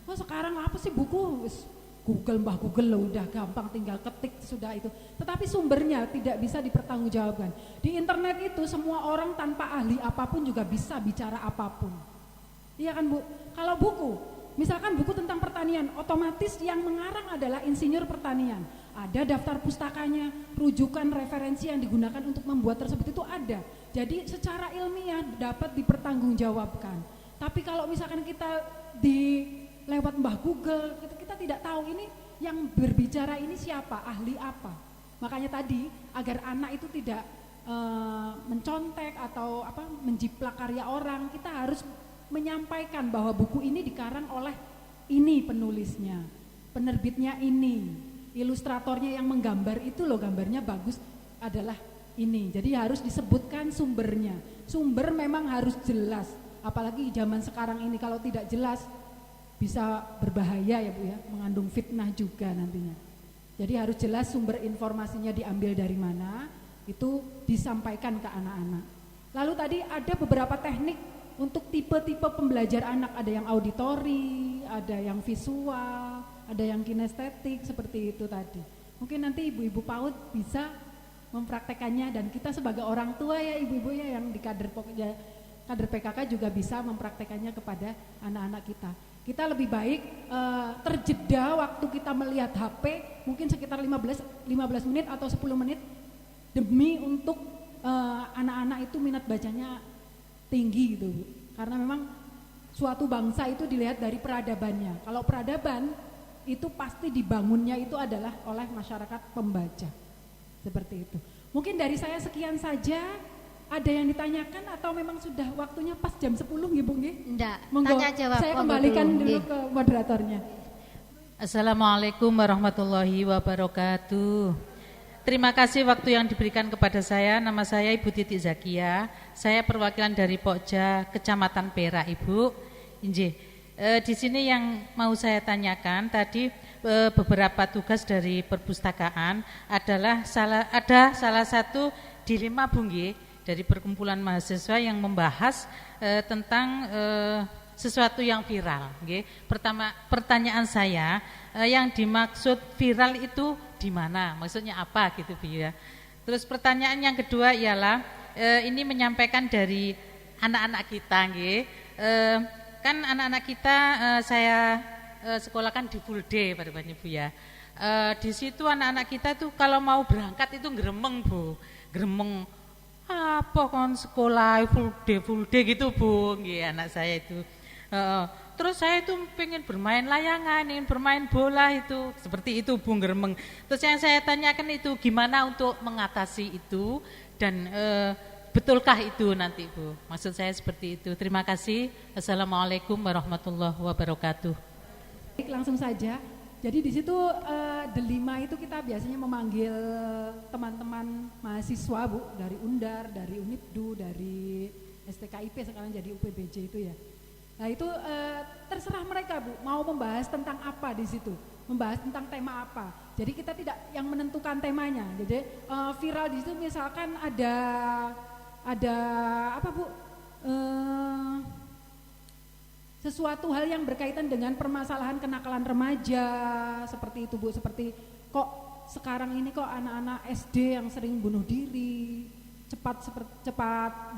[SPEAKER 2] Oh sekarang apa sih buku? Google Mbah Google loh, udah gampang tinggal ketik sudah itu. Tetapi sumbernya tidak bisa dipertanggungjawabkan. Di internet itu semua orang tanpa ahli apapun juga bisa bicara apapun. Iya kan Bu? Kalau buku, misalkan buku tentang pertanian, otomatis yang mengarang adalah insinyur pertanian. Ada daftar pustakanya, rujukan referensi yang digunakan untuk membuat tersebut itu ada. Jadi secara ilmiah dapat dipertanggungjawabkan. Tapi kalau misalkan kita lewat Mbah Google, kita tidak tahu ini yang berbicara ini siapa, ahli apa. Makanya tadi agar anak itu tidak mencontek atau menjiplak karya orang, kita harus menyampaikan bahwa buku ini dikarang oleh ini penulisnya, penerbitnya ini, ilustratornya yang menggambar itu loh, gambarnya bagus adalah ini. Jadi harus disebutkan sumbernya. Sumber memang harus jelas, apalagi zaman sekarang ini kalau tidak jelas bisa berbahaya ya Bu ya, mengandung fitnah juga nantinya. Jadi harus jelas sumber informasinya diambil dari mana, itu disampaikan ke anak-anak. Lalu tadi ada beberapa teknik untuk tipe-tipe pembelajar anak, ada yang auditori, ada yang visual, ada yang kinestetik seperti itu tadi. Mungkin nanti ibu-ibu PAUD bisa mempraktekannya dan kita sebagai orang tua ya ibu-ibu ya yang di kader PKK juga bisa mempraktekannya kepada anak-anak kita. Kita lebih baik terjeda waktu kita melihat HP mungkin sekitar 15 menit atau 10 menit demi untuk anak-anak itu minat bacanya tinggi gitu. Karena memang suatu bangsa itu dilihat dari peradabannya. Kalau peradaban itu pasti dibangunnya itu adalah oleh masyarakat pembaca. Seperti itu. Mungkin dari saya sekian saja. Ada yang ditanyakan atau memang sudah waktunya pas jam 10 nggih Bu nggih?
[SPEAKER 5] Enggak,
[SPEAKER 2] Monggo,
[SPEAKER 5] tanya jawab.
[SPEAKER 2] saya kembalikan dulu ke moderatornya.
[SPEAKER 6] Assalamualaikum warahmatullahi wabarakatuh. Terima kasih waktu yang diberikan kepada saya. Nama saya Ibu Titi Zakia. Saya perwakilan dari Pokja, Kecamatan Perak, Ibu. Injih. Di sini yang mau saya tanyakan tadi beberapa tugas dari perpustakaan adalah salah satu dilema Bu nggih, dari perkumpulan mahasiswa yang membahas tentang sesuatu yang viral. Okay. Pertama, pertanyaan saya, yang dimaksud viral itu di mana? Maksudnya apa gitu Bu ya? Terus pertanyaan yang kedua ialah ini menyampaikan dari anak-anak kita, okay. Kan anak-anak kita saya sekolahkan di full day pada Bu ya. Di situ anak-anak kita tuh kalau mau berangkat itu gremeng Bu, gremeng. Apa kon sekolah full day gitu Bu, nggih anak saya itu. Terus saya itu pengen bermain layangan, ingin bermain bola itu, seperti itu Bu gremeng. Terus yang saya tanyakan itu gimana untuk mengatasi itu dan betulkah itu nanti Bu? Maksud saya seperti itu. Terima kasih. Assalamualaikum warahmatullahi wabarakatuh.
[SPEAKER 2] Baik, langsung saja. Jadi di situ delima itu kita biasanya memanggil teman-teman mahasiswa Bu, dari Undar, dari Unipdu, dari STKIP sekarang jadi UPBJ itu ya. Nah itu terserah mereka Bu, mau membahas tentang apa di situ, membahas tentang tema apa. Jadi kita tidak yang menentukan temanya. Jadi viral di situ misalkan ada apa Bu? Sesuatu hal yang berkaitan dengan permasalahan kenakalan remaja seperti itu Bu, seperti kok sekarang ini kok anak-anak SD yang sering bunuh diri, cepat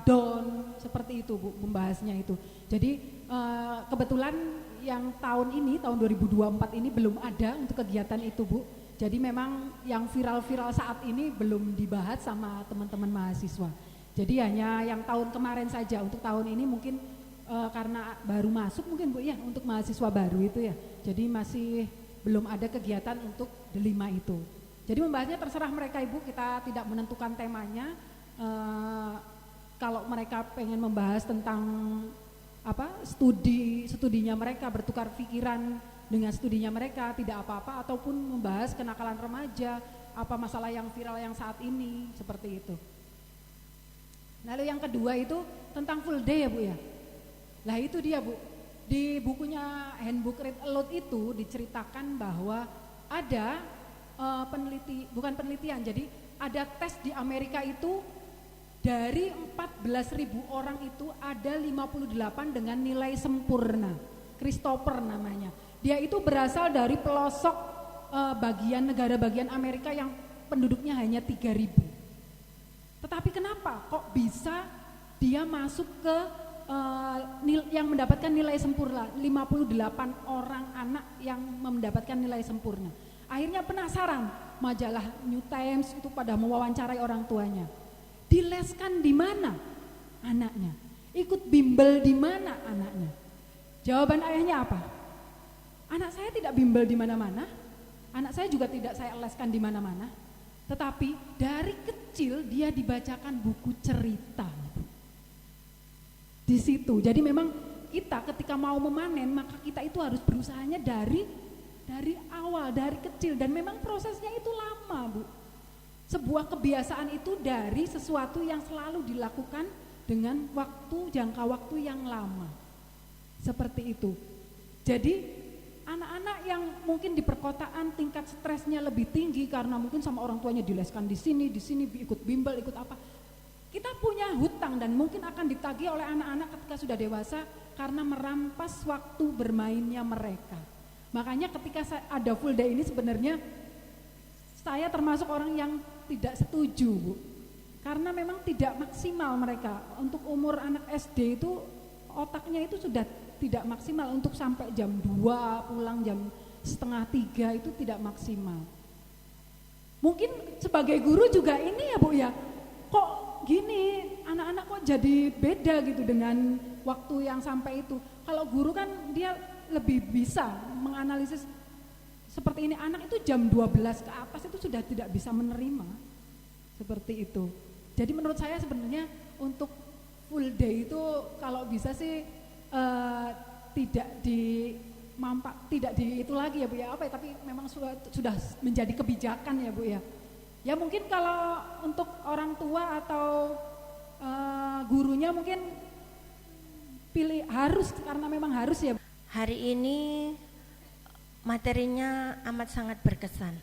[SPEAKER 2] down seperti itu Bu membahasnya itu. Jadi kebetulan yang tahun ini tahun 2024 ini belum ada untuk kegiatan itu Bu. Jadi memang yang viral-viral saat ini belum dibahas sama teman-teman mahasiswa. Jadi hanya yang tahun kemarin saja, untuk tahun ini mungkin karena baru masuk mungkin Bu ya, untuk mahasiswa baru itu ya. Jadi masih belum ada kegiatan untuk delima itu. Jadi membahasnya terserah mereka Ibu, kita tidak menentukan temanya. Kalau mereka pengen membahas tentang studinya mereka, bertukar pikiran dengan studinya mereka, tidak apa-apa, ataupun membahas kenakalan remaja, apa masalah yang viral yang saat ini, seperti itu. Lalu yang kedua itu tentang full day ya Bu ya. Lah itu dia Bu, di bukunya Handbook Read Aloud itu diceritakan bahwa ada bukan penelitian, jadi ada tes di Amerika itu dari 14.000 orang itu ada 58 dengan nilai sempurna, Christopher namanya. Dia itu berasal dari pelosok negara bagian Amerika yang penduduknya hanya 3.000. Tetapi kenapa kok bisa dia masuk ke yang mendapatkan nilai sempurna, 58 orang anak yang mendapatkan nilai sempurna. Akhirnya penasaran, majalah New Times itu pada mewawancarai orang tuanya. Dileskan di mana anaknya? Ikut bimbel di mana anaknya? Jawaban ayahnya apa? Anak saya tidak bimbel di mana-mana, anak saya juga tidak saya leskan di mana-mana. Tetapi dari kecil dia dibacakan buku cerita. Di situ. Jadi memang kita ketika mau memanen maka kita itu harus berusahanya dari awal, dari kecil, dan memang prosesnya itu lama, Bu. Sebuah kebiasaan itu dari sesuatu yang selalu dilakukan dengan jangka waktu yang lama. Seperti itu. Jadi anak-anak yang mungkin di perkotaan tingkat stresnya lebih tinggi karena mungkin sama orang tuanya dileskan di sini ikut bimbel, ikut apa. Kita punya hutang dan mungkin akan ditagih oleh anak-anak ketika sudah dewasa karena merampas waktu bermainnya mereka. Makanya ketika ada full day ini sebenarnya saya termasuk orang yang tidak setuju, Bu. Karena memang tidak maksimal mereka. Untuk umur anak SD itu otaknya itu sudah tidak maksimal untuk sampai jam 2 pulang jam 2:30 itu tidak maksimal. Mungkin sebagai guru juga ini ya Bu ya, kok gini anak-anak kok jadi beda gitu dengan waktu yang sampai itu. Kalau guru kan dia lebih bisa menganalisis seperti ini, anak itu jam 12 ke atas itu sudah tidak bisa menerima seperti itu. Jadi menurut saya sebenarnya untuk full day itu kalau bisa sih tidak di itu lagi ya Bu ya, tapi memang sudah menjadi kebijakan ya Bu ya. Ya mungkin kalau untuk orang tua atau gurunya mungkin pilih harus, karena memang harus ya.
[SPEAKER 5] Hari ini materinya amat sangat berkesan.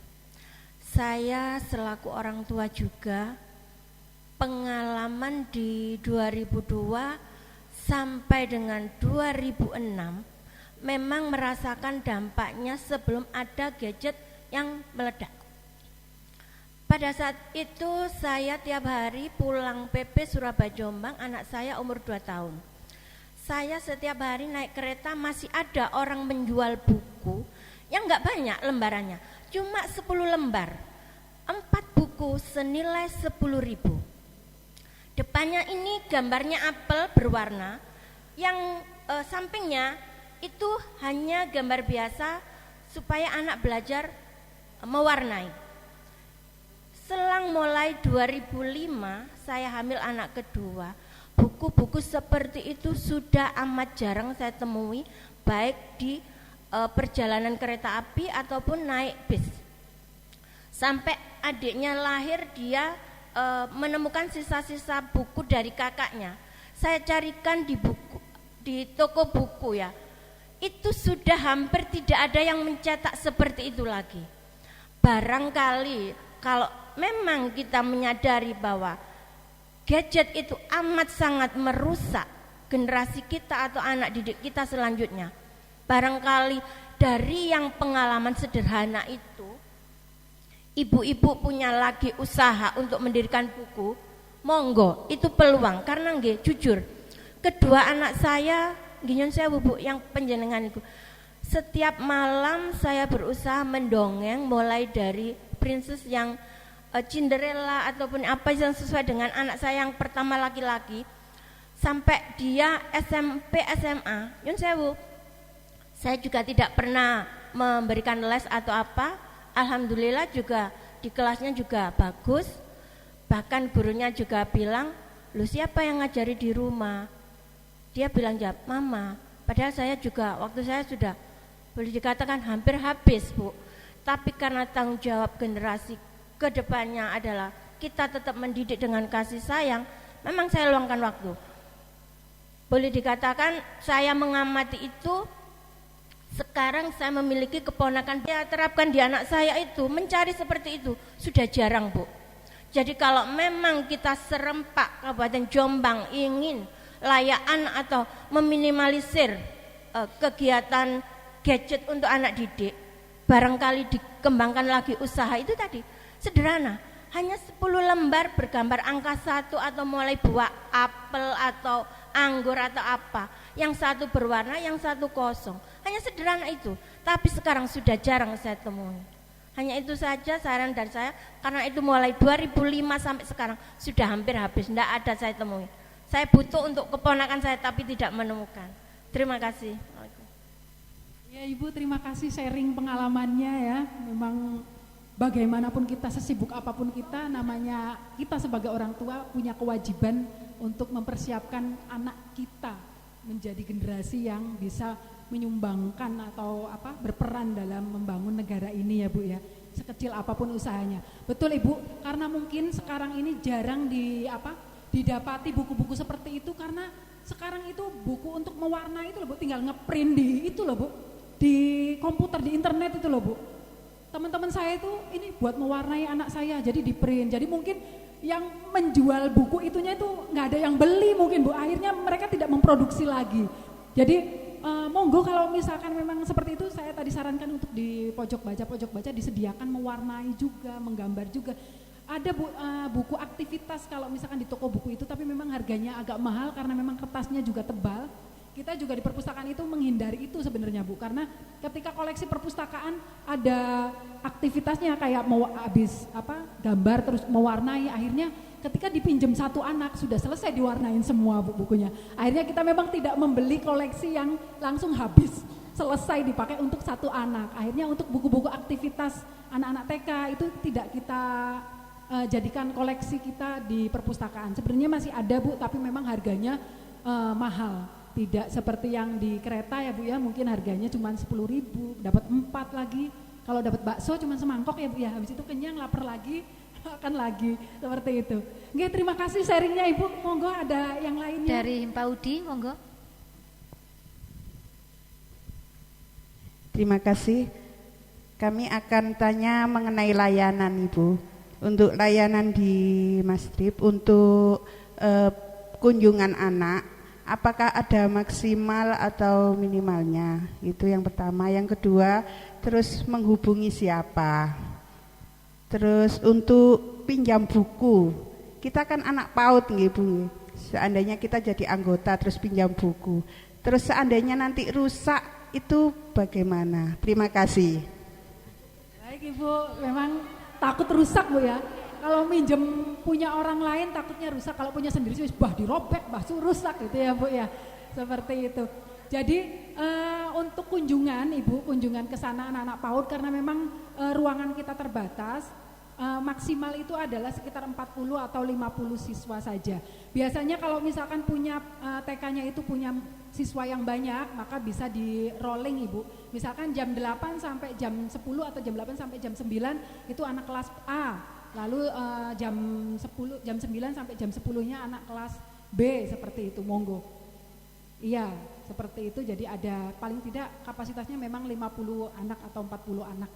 [SPEAKER 5] Saya selaku orang tua juga pengalaman di 2002 sampai dengan 2006 memang merasakan dampaknya sebelum ada gadget yang meledak. Pada saat itu saya tiap hari pulang PP Surabaya Jombang, anak saya umur 2 tahun. Saya setiap hari naik kereta masih ada orang menjual buku yang enggak banyak lembarannya, cuma 10 lembar, 4 buku senilai 10.000. Depannya ini gambarnya apel berwarna, yang sampingnya itu hanya gambar biasa supaya anak belajar mewarnai. Selang mulai 2005 saya hamil anak kedua, buku-buku seperti itu sudah amat jarang saya temui, baik di perjalanan kereta api ataupun naik bis. Sampai adiknya lahir dia menemukan sisa-sisa buku dari kakaknya. Saya carikan di toko buku ya. Itu sudah hampir tidak ada yang mencetak seperti itu lagi. Barangkali kalau memang kita menyadari bahwa gadget itu amat sangat merusak generasi kita atau anak didik kita selanjutnya, barangkali dari yang pengalaman sederhana itu, ibu-ibu punya lagi usaha untuk mendirikan buku, monggo, itu peluang. Karena nggih jujur, kedua anak saya nggih sewu Bu yang panjenengan itu, setiap malam saya berusaha mendongeng mulai dari princess yang Cinderella ataupun apa yang sesuai dengan anak saya yang pertama laki-laki sampai dia SMP SMA. Yun sewu, saya juga tidak pernah memberikan les atau apa. Alhamdulillah juga di kelasnya juga bagus. Bahkan gurunya juga bilang, "Lu siapa yang ngajari di rumah?" Dia bilang, "Jawab, Mama." Padahal saya juga waktu saya sudah boleh dikatakan hampir habis, Bu. Tapi karena tanggung jawab generasi ke depannya adalah kita tetap mendidik dengan kasih sayang, memang saya luangkan waktu. Boleh dikatakan saya mengamati itu, sekarang saya memiliki keponakan, saya terapkan di anak saya itu, mencari seperti itu sudah jarang, Bu. Jadi kalau memang kita serempak Kabupaten Jombang ingin layakan atau meminimalisir kegiatan gadget untuk anak didik, barangkali dikembangkan lagi usaha itu tadi sederhana, hanya 10 lembar bergambar angka 1 atau mulai buah apel atau anggur atau apa, yang satu berwarna, yang satu kosong, hanya sederhana itu. Tapi sekarang sudah jarang saya temui. Hanya itu saja saran dari saya, karena itu mulai 2005 sampai sekarang sudah hampir habis, tidak ada saya temui. Saya butuh untuk keponakan saya tapi tidak menemukan. Terima kasih.
[SPEAKER 2] Ya Ibu, terima kasih sharing pengalamannya ya. Memang bagaimanapun kita, sesibuk apapun kita, namanya kita sebagai orang tua punya kewajiban untuk mempersiapkan anak kita menjadi generasi yang bisa menyumbangkan atau berperan dalam membangun negara ini ya Bu ya, sekecil apapun usahanya. Betul Ibu, karena mungkin sekarang ini jarang didapati buku-buku seperti itu, karena sekarang itu buku untuk mewarnai itu loh Bu, tinggal ngeprint di itu loh Bu, di komputer, di internet itu loh Bu. Teman-teman saya itu ini buat mewarnai anak saya, jadi di print. Jadi mungkin yang menjual buku itunya itu nggak ada yang beli mungkin Bu, akhirnya mereka tidak memproduksi lagi. Jadi monggo kalau misalkan memang seperti itu, saya tadi sarankan untuk di pojok baca disediakan mewarnai juga, menggambar juga. Ada buku aktivitas kalau misalkan di toko buku itu, tapi memang harganya agak mahal karena memang kertasnya juga tebal. Kita juga di perpustakaan itu menghindari itu sebenarnya Bu, karena ketika koleksi perpustakaan ada aktivitasnya kayak mau habis gambar terus mewarnai, akhirnya ketika dipinjam satu anak sudah selesai diwarnain semua bukunya. Akhirnya kita memang tidak membeli koleksi yang langsung habis selesai dipakai untuk satu anak. Akhirnya untuk buku-buku aktivitas anak-anak TK itu tidak kita jadikan koleksi kita di perpustakaan. Sebenarnya masih ada Bu, tapi memang harganya mahal. Tidak seperti yang di kereta ya Bu ya, mungkin harganya cuma 10.000, dapat 4 lagi. Kalau dapat bakso cuma semangkok ya Bu ya, habis itu kenyang, lapar lagi, akan lagi, seperti itu. Oke, terima kasih sharingnya Ibu. Monggo ada yang lainnya.
[SPEAKER 7] Dari Pak Udi, monggo.
[SPEAKER 8] Terima kasih. Kami akan tanya mengenai layanan Ibu. Untuk layanan di Masdrip, untuk kunjungan anak, apakah ada maksimal atau minimalnya? Itu yang pertama. Yang kedua, terus menghubungi siapa? Terus untuk pinjam buku, kita kan anak PAUD nggih Bu. Seandainya kita jadi anggota terus pinjam buku, terus seandainya nanti rusak, itu bagaimana? Terima kasih.
[SPEAKER 2] Baik Ibu, memang takut rusak Bu ya. Kalau minjem punya orang lain takutnya rusak, kalau punya sendiri sih dirobek, rusak gitu ya Bu ya. Seperti itu. Jadi untuk kunjungan Ibu, kunjungan ke sana anak-anak PAUD, karena memang ruangan kita terbatas, maksimal itu adalah sekitar 40 atau 50 siswa saja. Biasanya kalau misalkan punya TK-nya itu punya siswa yang banyak, maka bisa di rolling Ibu. Misalkan jam 8 sampai jam 10 atau jam 8 sampai jam 9 itu anak kelas A. Lalu jam 9 sampai jam 10-nya anak kelas B, seperti itu, monggo. Iya, seperti itu. Jadi ada paling tidak kapasitasnya memang 50 anak atau 40 anak.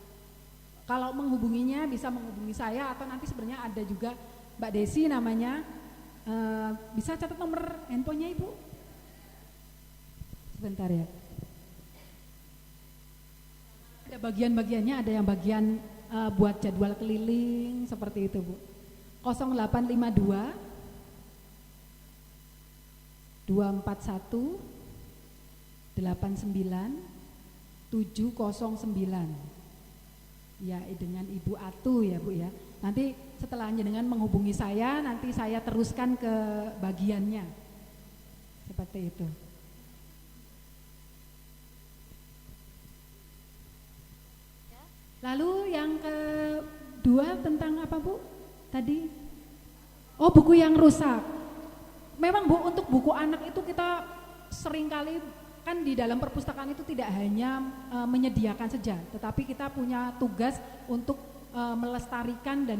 [SPEAKER 2] Kalau menghubunginya bisa menghubungi saya, atau nanti sebenarnya ada juga Mbak Desi namanya. Bisa catat nomor handphonenya Ibu? Sebentar ya. Ada bagian-bagiannya, ada yang bagian buat jadwal keliling seperti itu Bu. 0852 241 89 709. Ya, dengan Ibu Atu ya Bu ya. Nanti setelah jenengan menghubungi saya, nanti saya teruskan ke bagiannya. Seperti itu. Lalu yang kedua tentang apa Bu? Tadi? Oh, buku yang rusak. Memang Bu, untuk buku anak itu kita seringkali kan di dalam perpustakaan itu tidak hanya menyediakan saja, tetapi kita punya tugas untuk melestarikan dan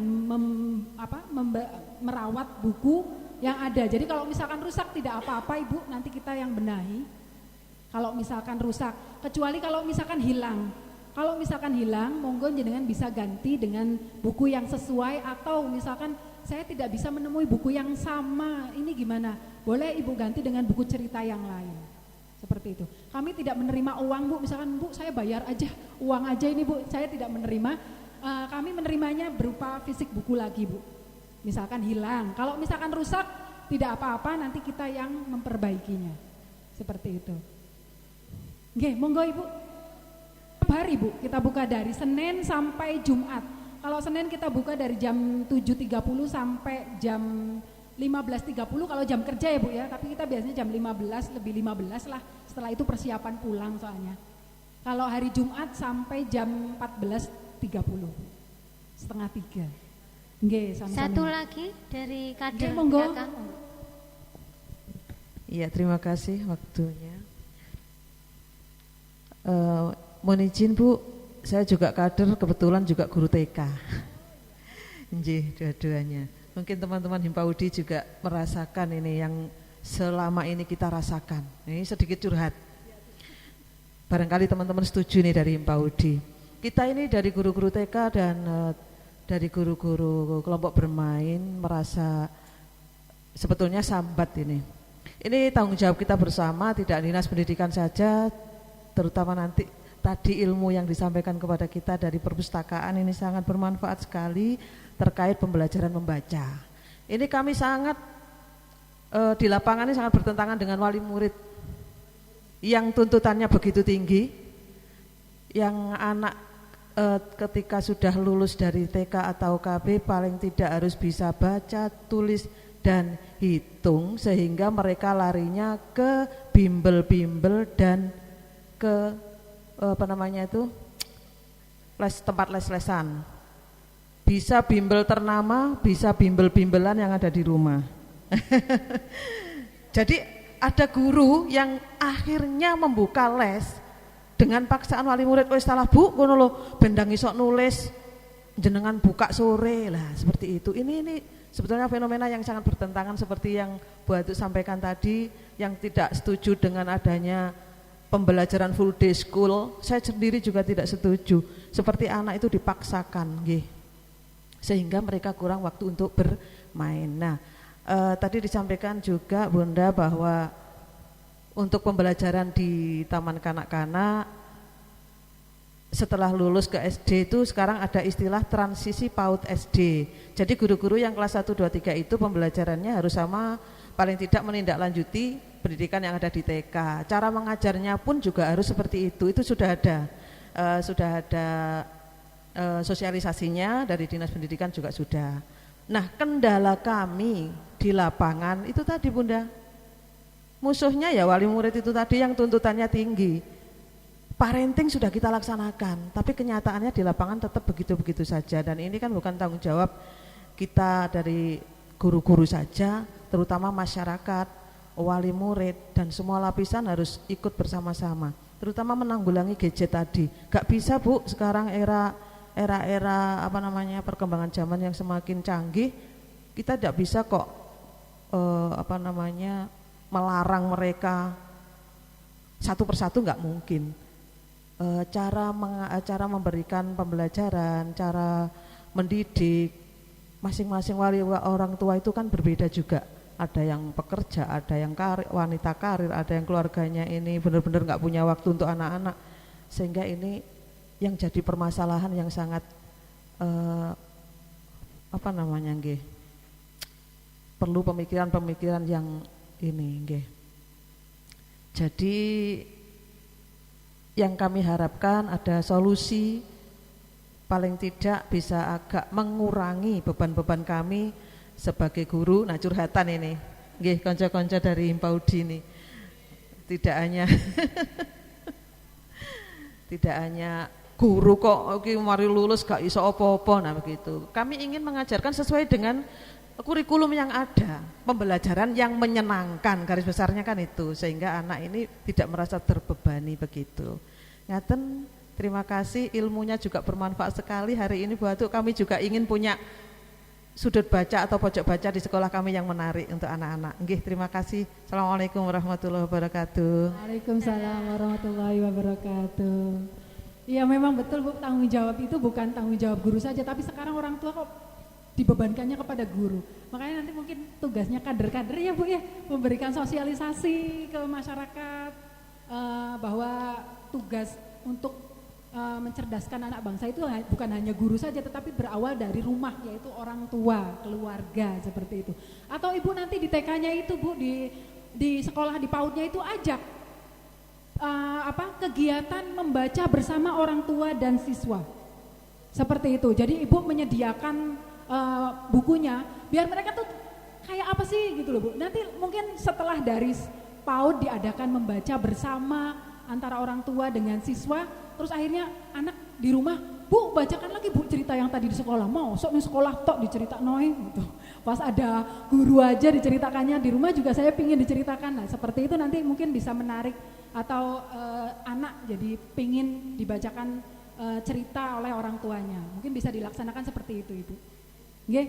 [SPEAKER 2] merawat buku yang ada. Jadi kalau misalkan rusak tidak apa-apa Ibu, nanti kita yang benahi. Kalau misalkan rusak, kecuali kalau misalkan hilang. Kalau misalkan hilang, monggo jenengan bisa ganti dengan buku yang sesuai, atau misalkan saya tidak bisa menemui buku yang sama, ini gimana? Boleh Ibu ganti dengan buku cerita yang lain. Seperti itu. Kami tidak menerima uang Bu, misalkan Bu saya bayar aja, uang aja ini Bu, saya tidak menerima. Kami menerimanya berupa fisik buku lagi Bu. Misalkan hilang, kalau misalkan rusak tidak apa-apa, nanti kita yang memperbaikinya. Seperti itu. Oke, monggo Ibu. Hari Bu, kita buka dari Senin sampai Jumat. Kalau Senin kita buka dari jam 7.30 sampai jam 15.30 kalau jam kerja ya Bu ya, tapi kita biasanya jam 15 lebih 15 lah, setelah itu persiapan pulang soalnya. Kalau hari Jumat sampai jam 14.30, setengah 3. Nggih, sami-sami.
[SPEAKER 7] Satu lagi dari kader
[SPEAKER 2] monggo.
[SPEAKER 7] belakang.
[SPEAKER 9] Iya, terima kasih waktunya. Mohon izin Bu, saya juga kader, kebetulan juga guru TK. Nggih, dua-duanya. Mungkin teman-teman Himpaudi juga merasakan ini yang selama ini kita rasakan. Ini sedikit curhat. Barangkali teman-teman setuju nih dari Himpaudi. Kita ini dari guru-guru TK dan dari guru-guru kelompok bermain merasa sebetulnya sambat ini. Ini tanggung jawab kita bersama, tidak Dinas Pendidikan saja, terutama nanti tadi ilmu yang disampaikan kepada kita dari perpustakaan ini sangat bermanfaat sekali terkait pembelajaran membaca. Ini kami sangat di lapangan ini sangat bertentangan dengan wali murid yang tuntutannya begitu tinggi, yang anak ketika sudah lulus dari TK atau KB paling tidak harus bisa baca, tulis dan hitung, sehingga mereka larinya ke bimbel-bimbel dan ke tempat les-lesan. Bisa bimbel ternama, bisa bimbel-bimbelan yang ada di rumah. Jadi ada guru yang akhirnya membuka les dengan paksaan wali murid, wis salah Bu, ngono lho, bendang isok nulis jenengan buka sore lah, seperti itu. Ini sebetulnya fenomena yang sangat bertentangan seperti yang Bu Atu sampaikan tadi, yang tidak setuju dengan adanya pembelajaran full day school. Saya sendiri juga tidak setuju. Seperti anak itu dipaksakan, nggih, sehingga mereka kurang waktu untuk bermain. Nah, tadi disampaikan juga Bunda bahwa untuk pembelajaran di taman kanak-kanak setelah lulus ke SD itu sekarang ada istilah transisi PAUD SD. Jadi guru-guru yang kelas 1, 2, 3 itu pembelajarannya harus sama, paling tidak menindaklanjuti pendidikan yang ada di TK. Cara mengajarnya pun juga harus seperti itu. Itu sudah ada sosialisasinya dari Dinas Pendidikan juga sudah. Nah, kendala kami di lapangan itu tadi Bunda, musuhnya ya wali murid itu tadi yang tuntutannya tinggi. Parenting sudah kita laksanakan, tapi kenyataannya di lapangan tetap begitu-begitu saja. Dan ini kan bukan tanggung jawab kita dari guru-guru saja, terutama masyarakat, wali murid, dan semua lapisan harus ikut bersama-sama, terutama menanggulangi gadget tadi. Gak bisa Bu, sekarang era perkembangan zaman yang semakin canggih, kita tidak bisa kok melarang mereka satu persatu, nggak mungkin. Cara memberikan pembelajaran, cara mendidik masing-masing orang tua itu kan berbeda juga. Ada yang pekerja, ada yang wanita karir, ada yang keluarganya ini benar-benar nggak punya waktu untuk anak-anak, sehingga ini yang jadi permasalahan yang sangat perlu pemikiran-pemikiran yang ini nggih. Jadi yang kami harapkan ada solusi, paling tidak bisa agak mengurangi beban-beban kami sebagai guru. Nah, curhatan ini nggih, konco-konco dari Himpaudi ini tidak hanya guru kok iki mari lulus gak iso apa-apa, nah begitu. Kami ingin mengajarkan sesuai dengan kurikulum yang ada, pembelajaran yang menyenangkan, garis besarnya kan itu, sehingga anak ini tidak merasa terbebani begitu. Ngaten, terima kasih, ilmunya juga bermanfaat sekali hari ini Bu Atu. Kami juga ingin punya sudut baca atau pojok baca di sekolah kami yang menarik untuk anak-anak. Nggih, terima kasih. Assalamualaikum warahmatullahi wabarakatuh.
[SPEAKER 2] Waalaikumsalam warahmatullahi wabarakatuh. Iya memang betul Bu, tanggung jawab itu bukan tanggung jawab guru saja, tapi sekarang orang tua kok dibebankannya kepada guru. Makanya nanti mungkin tugasnya kader-kader ya Bu ya, memberikan sosialisasi ke masyarakat bahwa tugas untuk mencerdaskan anak bangsa itu bukan hanya guru saja, tetapi berawal dari rumah, yaitu orang tua, keluarga, seperti itu. Atau ibu nanti di TK-nya itu Bu, di sekolah di PAUD-nya itu ajak kegiatan membaca bersama orang tua dan siswa, seperti itu. Jadi ibu menyediakan bukunya, biar mereka tuh kayak apa sih gitu loh Bu. Nanti mungkin setelah dari PAUD diadakan membaca bersama antara orang tua dengan siswa. Terus akhirnya anak di rumah, Bu bacakan lagi Bu cerita yang tadi di sekolah. Mau sok di sekolah tok dicerita noy gitu. Pas ada guru aja diceritakannya, di rumah juga saya pingin diceritakan. Nah seperti itu nanti mungkin bisa menarik atau anak jadi pingin dibacakan cerita oleh orang tuanya. Mungkin bisa dilaksanakan seperti itu Ibu. Nggih.